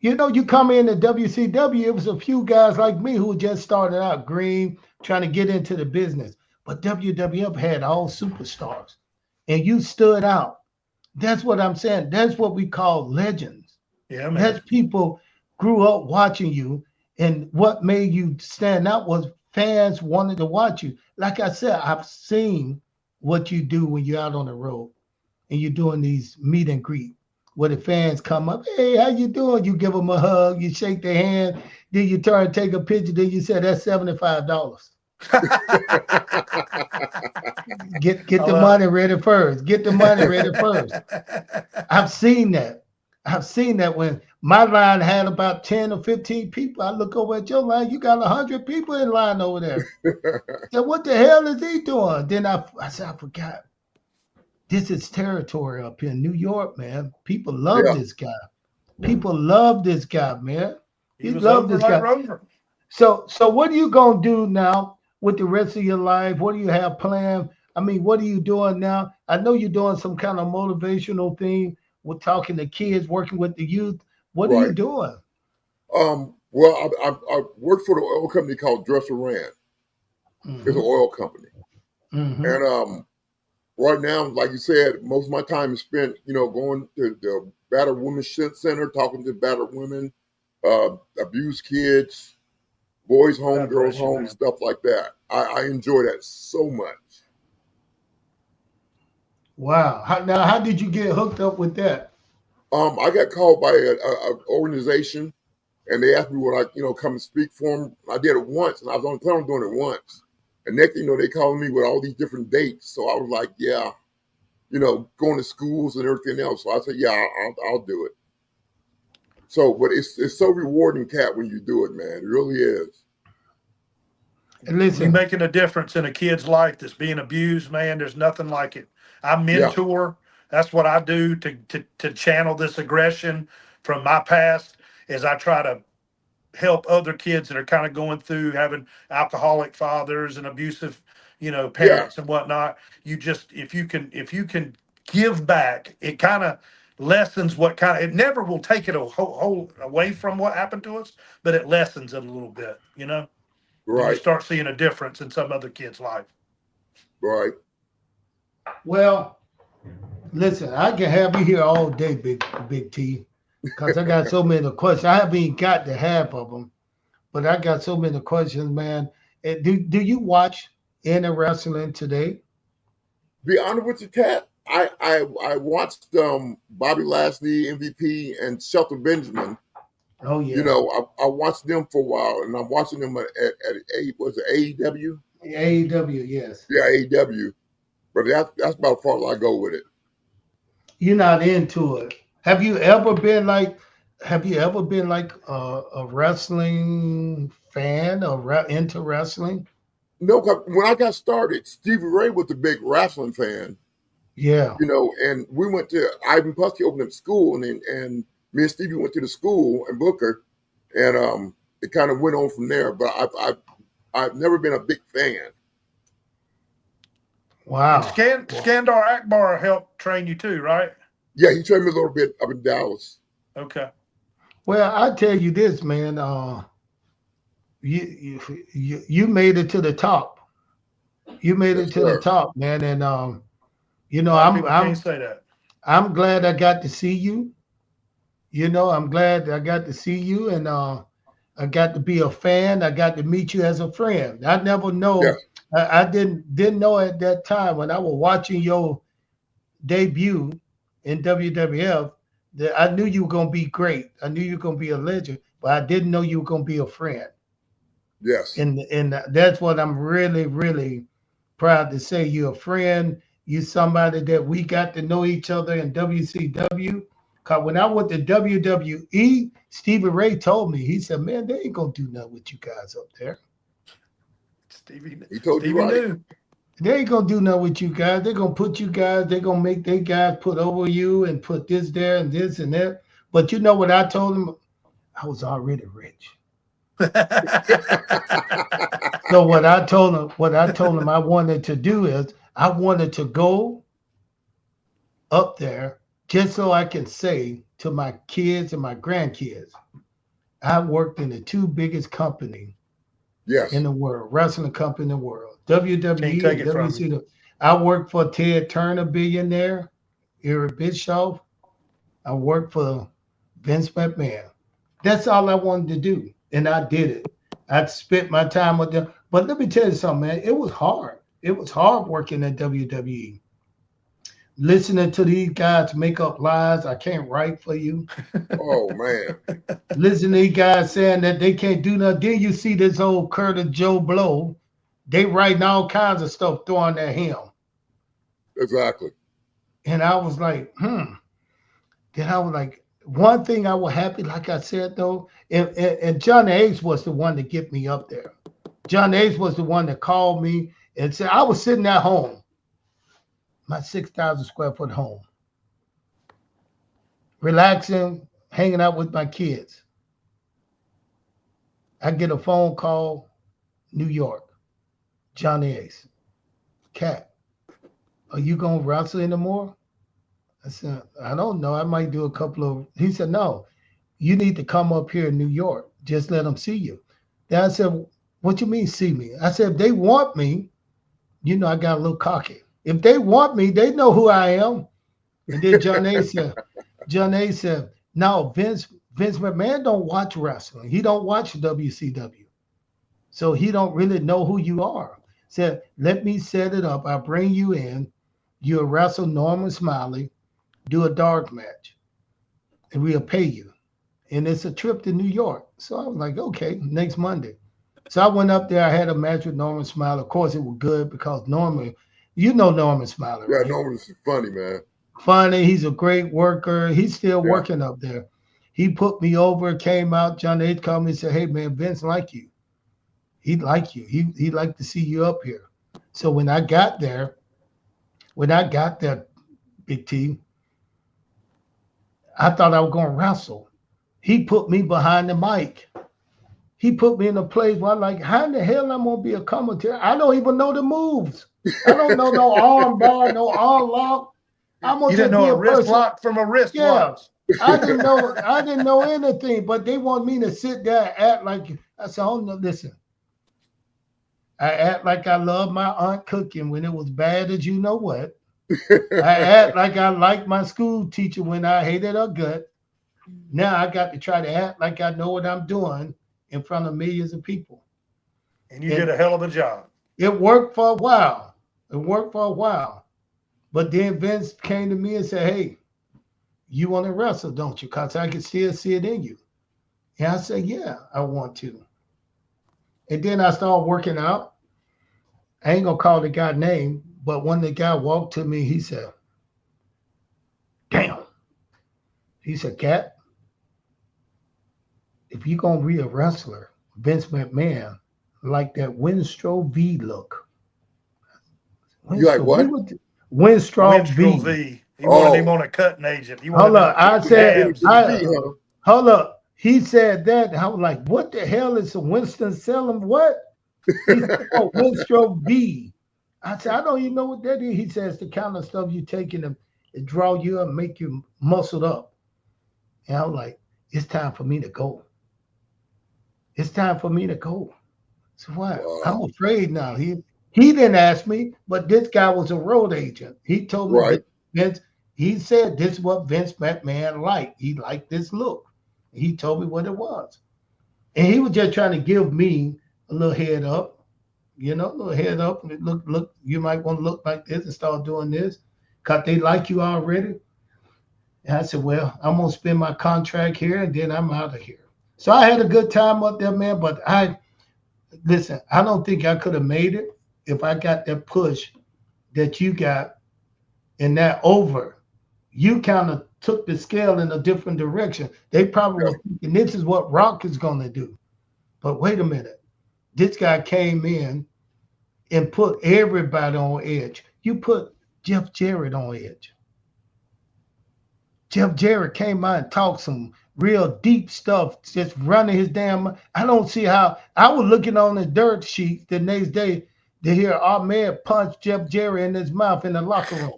You come in at WCW, it was a few guys like me who just started out green, trying to get into the business. But WWF had all superstars, and you stood out. That's what I'm saying. That's what we call legends. Yeah, man. That's people grew up watching you, and what made you stand out was fans wanted to watch you. Like I said, I've seen what you do when you're out on the road and you're doing these meet and greet where the fans come up, hey, how you doing? You give them a hug, you shake their hand, then you turn and take a picture, then you say, that's $75. Get the money ready first. Get the money ready first. I've seen that when my line had about 10 or 15 people. I look over at your line, you got 100 people in line over there. So what the hell is he doing? Then I said, I forgot. This is territory up here in New York, man. People love this guy. People love this guy, man. He love this guy. So what are you gonna do now with the rest of your life? What do you have planned? I mean, what are you doing now? I know you're doing some kind of motivational thing. We're talking to kids, working with the youth. What are you doing? Well, I work for the oil company called Dresser Rand. It's an oil company. And right now, like you said, most of my time is spent, going to the battered women's center, talking to battered women, abused kids, boys home, girls home, stuff like that. I enjoy that so much. Wow. How did you get hooked up with that? I got called by an organization, and they asked me would I, come and speak for them. I did it once, and I was only planning on doing it once. And next thing you know, they called me with all these different dates. So I was like, yeah, going to schools and everything else. So I said, yeah, I'll do it. So, but it's so rewarding, Kat, when you do it, man. It really is. And listen, you're making a difference in a kid's life that's being abused, man. There's nothing like it. I mentor. That's what I do to channel this aggression from my past. Is I try to help other kids that are kind of going through having alcoholic fathers and abusive, parents and whatnot. If you can give back, it kind of lessens it never will take it a whole away from what happened to us, but it lessens it a little bit, Right. You start seeing a difference in some other kid's life. Right. Well, listen, I can have you here all day, Big T, because I got so many questions. I haven't even got to half of them, but I got so many questions, man. Do you watch any wrestling today? Be honest with you, Kat, I watched Bobby Lashley, MVP, and Shelton Benjamin. Oh yeah. I watched them for a while, and I'm watching them at AEW? AEW, yes. Yeah, AEW. But that's about far as I go with it. You're not into it. Have you ever been like a wrestling fan or into wrestling? No, when I got started, Stevie Ray was a big wrestling fan. Yeah. And we went to Ivan Putski opened up school, and me and Stevie went to the school and Booker, and it kind of went on from there. But I've never been a big fan. And Wow. Skandar Akbar helped train you too, right? Yeah, he trained me a little bit up in Dallas. Okay. Well, I tell you this, man. You made it to the top. You made Yes, it to the sir. top, man. And A lot of people can't say that. I'm glad I got to see you. I'm glad I got to see you, and I got to be a fan. I got to meet you as a friend. I never Yes, know. I didn't know at that time when I was watching your debut in WWF that I knew you were gonna be great. I knew you were gonna be a legend, but I didn't know you were gonna be a friend. yes, And that's what I'm really, really proud to say. You're a friend. You somebody that we got to know each other in WCW. Cause when I went to WWE, Stevie Ray told me, he said, "Man, they ain't gonna do nothing with you guys up there. Stevie, he told you Stevie right. knew. They ain't gonna do nothing with you guys. They're gonna put you guys, they're gonna make their guys put over you and put this there and this and that." But you know what I told them? I was already rich. So what I told him I wanted to do is I wanted to go up there just so I can say to my kids and my grandkids, I worked in the two biggest company in Yes, the world, wrestling company in the world, Can't WWE take and it from you. WCW. I worked for Ted Turner, billionaire, Eric Bischoff. I worked for Vince McMahon. That's all I wanted to do, and I did it. I spent my time with them. But let me tell you something, man. It was hard. It was hard working at WWE. Listening to these guys make up lies. I can't write for you. oh man, Listen to these guys saying that they can't do nothing. Then you see this old Curtis Joe Blow. They writing all kinds of stuff throwing at him. exactly. And I was like, Then I was like, one thing I was happy, like I said though, and John Ace was the one to get me up there. John Ace was the one that called me and said, I was sitting at home, my 6,000 square foot home, relaxing, hanging out with my kids. I get a phone call, New York, Johnny Ace, Cat, are you going to wrestle anymore? I said, I don't know. I might do a couple of, he said, no, you need to come up here in New York. Just let them see you. Then I said, what you mean see me? I said, if they want me, I got a little cocky. If they want me, they know who I am. And then John A said, no, Vince McMahon don't watch wrestling. He don't watch WCW. So he don't really know who you are. Said, let me set it up. I'll bring you in. You'll wrestle Norman Smiley, do a dark match, and we'll pay you. And it's a trip to New York. So I was like, okay, next Monday. So I went up there. I had a match with Norman Smiley. Of course, it was good because Norman, Norman Smiley, Yeah, right? Norman's funny, man. Funny. He's a great worker. He's still Yeah, working up there. He put me over, came out. John H. called me and said, hey, man, Vince like you. He'd like you. He'd like to see you up here. So when I got there, Big T, I thought I was going to wrestle. He put me behind the mic. He put me in a place where I'm like, how in the hell I'm gonna be a commentator? I don't even know the moves. I don't know no arm bar, no arm lock. I'm You gonna didn't just know be a a wrist person. lock from a wrist Yeah. lock. I didn't know anything, but they want me to sit there and act like I said, oh no, listen. I act like I love my aunt cooking when it was bad as you know what. I act like I liked my school teacher when I hated her gut. Now I got to try to act like I know what I'm doing in front of millions of people. And you did And a hell of a job. it worked for a while. It worked for a while. But then Vince came to me and said, hey, you want to wrestle, don't you? Because I can still see it in you. And I said, yeah, I want to. And then I started working out. I ain't going to call the guy name, but when the guy walked to me, he said, damn. He said, Cat, if you're going to be a wrestler, Vince McMahon, like that Winstrol V look. you like Winstrol, what? Winstrol Winstrel V. V. He wanted him Oh, on a cutting agent. He Hold wanted up. them I said, abs. hold up. He said that. And I was like, what the hell is a Winston Salem? What? He said, oh, Winstrol V. I said, I don't even know what that is. He says the kind of stuff you take in them, it draw you up, make you muscled up. And I was like, it's time for me to go. It's time for me to go. So what? I'm wow. afraid now. He didn't ask me, but this guy was a road agent. He told me Right. that Vince, he said this is what Vince McMahon liked. He liked this look. He told me what it was. And he was just trying to give me a little head up, a little head up. And look, you might want to look like this and start doing this because they like you already. And I said, well, I'm going to spend my contract here and then I'm out of here. So I had a good time up there, man. But listen, I don't think I could have made it if I got that push that you got and that over. You kind of took the scale in a different direction. They probably were thinking this is what Rock is going to do. But wait a minute. This guy came in and put everybody on edge. You put Jeff Jarrett on edge. Jeff Jarrett came out and talked some real deep stuff, just running his damn. I don't see how. I was looking on the dirt sheet the next day to hear Ahmed punch Jeff Jarrett in his mouth in the locker room.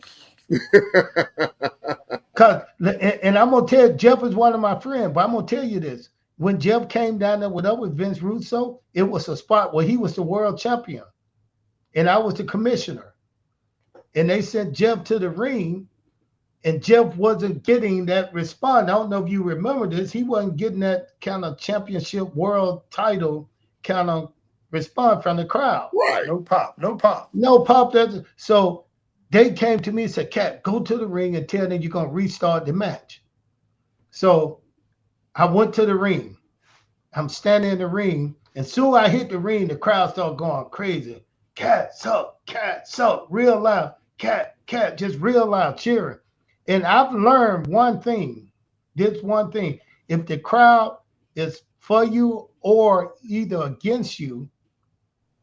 And I'm gonna tell you, Jeff is one of my friends, but I'm gonna tell you this: when Jeff came down there with Vince Russo, it was a spot where he was the world champion, and I was the commissioner, and they sent Jeff to the ring. And Jeff wasn't getting that response. I don't know if you remember this. He wasn't getting that kind of championship world title kind of response from the crowd. Right. No pop. No pop. No pop. So they came to me and said, Cat, go to the ring and tell them you're going to restart the match. So I went to the ring. I'm standing in the ring. And soon I hit the ring, the crowd started going crazy. Cat, suck, real loud. Cat, just real loud, cheering. And I've learned one thing, this one thing. If the crowd is for you or either against you,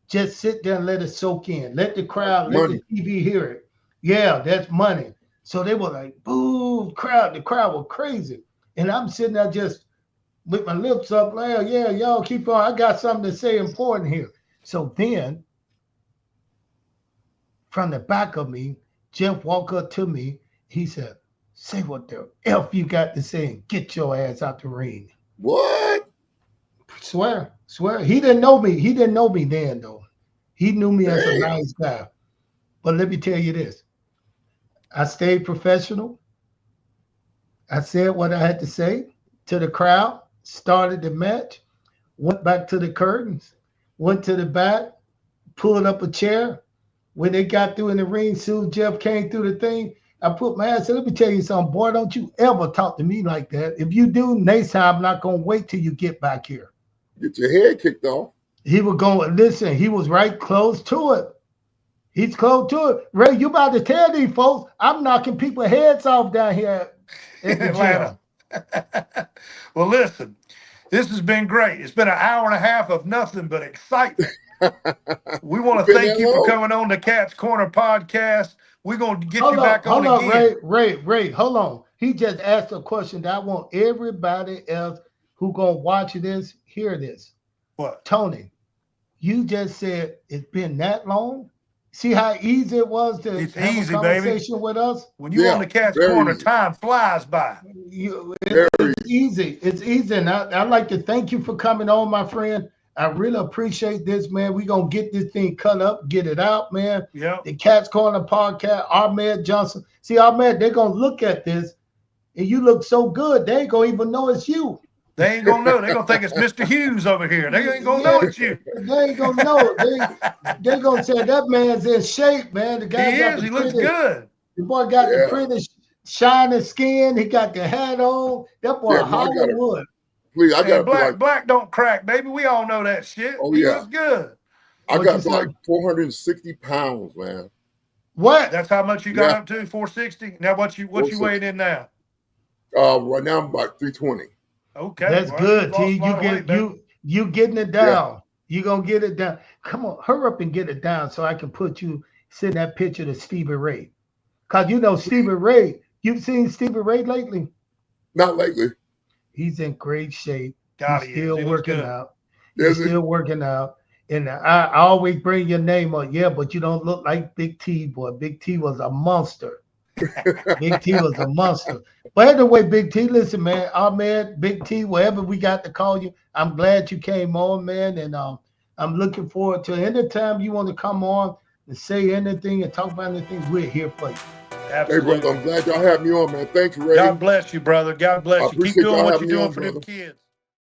just sit there and let it soak in. Let the crowd, let the TV hear it. Yeah, that's money. So they were like, boo, crowd. The crowd was crazy. And I'm sitting there just with my lips up, like, yeah, y'all keep on. I got something to say important here. So then, from the back of me, Jeff walked up to me. He said, say what the F you got to say and get your ass out the ring. What? Swear. He didn't know me. He didn't know me then, though. He knew me as a nice guy. But let me tell you this. I stayed professional. I said what I had to say to the crowd, started the match, went back to the curtains, went to the back, pulled up a chair. When they got through in the ring, soon Jeff came through the thing, I put my ass, let me tell you something, boy, don't you ever talk to me like that. If you do, next time, I'm not going to wait till you get back here. Get your head kicked off. He was going, listen, he was right close to it. He's close to it. Ray, you about to tell these folks, I'm knocking people's heads off down here in Atlanta. Well, listen, this has been great. It's been an hour and a half of nothing but excitement. We want to thank you for coming on the Cat's Corner podcast. We're going to get you back on again. Ray, hold on. He just asked a question that I want everybody else who going to watch this, hear this. What? Tony, you just said it's been that long? See how easy it was to have a conversation with us? When you're on the Cat's Corner, time flies by. It's easy. It's easy. And I'd like to thank you for coming on, my friend. I really appreciate this, man. We're going to get this thing cut up, get it out, man. Yep. The Cat's Corner podcast, Ahmed Johnson. See, Ahmed, they're going to look at this, and you look so good, they ain't going to even know it's you. They ain't going to know. They're going to think it's Mr. Hughes over here. They ain't going to know it's you. They ain't going to know. They're going to say, that man's in shape, man. The guy he looks good. The boy got the pretty shiny skin. He got the hat on. That boy Hollywood. Please, I got black don't crack, baby. We all know that shit. Oh, he looks good. I got like 460 pounds, man. What? That's how much you got up to? 460. Now what you weighing in now? Right now I'm about 320. Okay, that's good. T, you getting it down. You gonna get it down. Come on, hurry up and get it down so I can put you send that picture to Stevie Ray. Because you know Stephen Ray. You've seen Stephen Ray lately? Not lately. He's in great shape. God, He's he is. still He looks working good. out. Is He's he? still working out. And I always bring your name up. Yeah, but you don't look like Big T, boy. Big T was a monster. Big T was a monster. But anyway, Big T, listen, man. Ahmed, Big T, wherever we got to call you, I'm glad you came on, man. And I'm looking forward to anytime you want to come on and say anything and talk about anything, we're here for you. Absolutely. Hey, brother, I'm glad y'all had me on, man. Thanks, Ray. God bless you, brother. God bless I you. Keep appreciate doing y'all what having you're me doing on, for them brother. kids.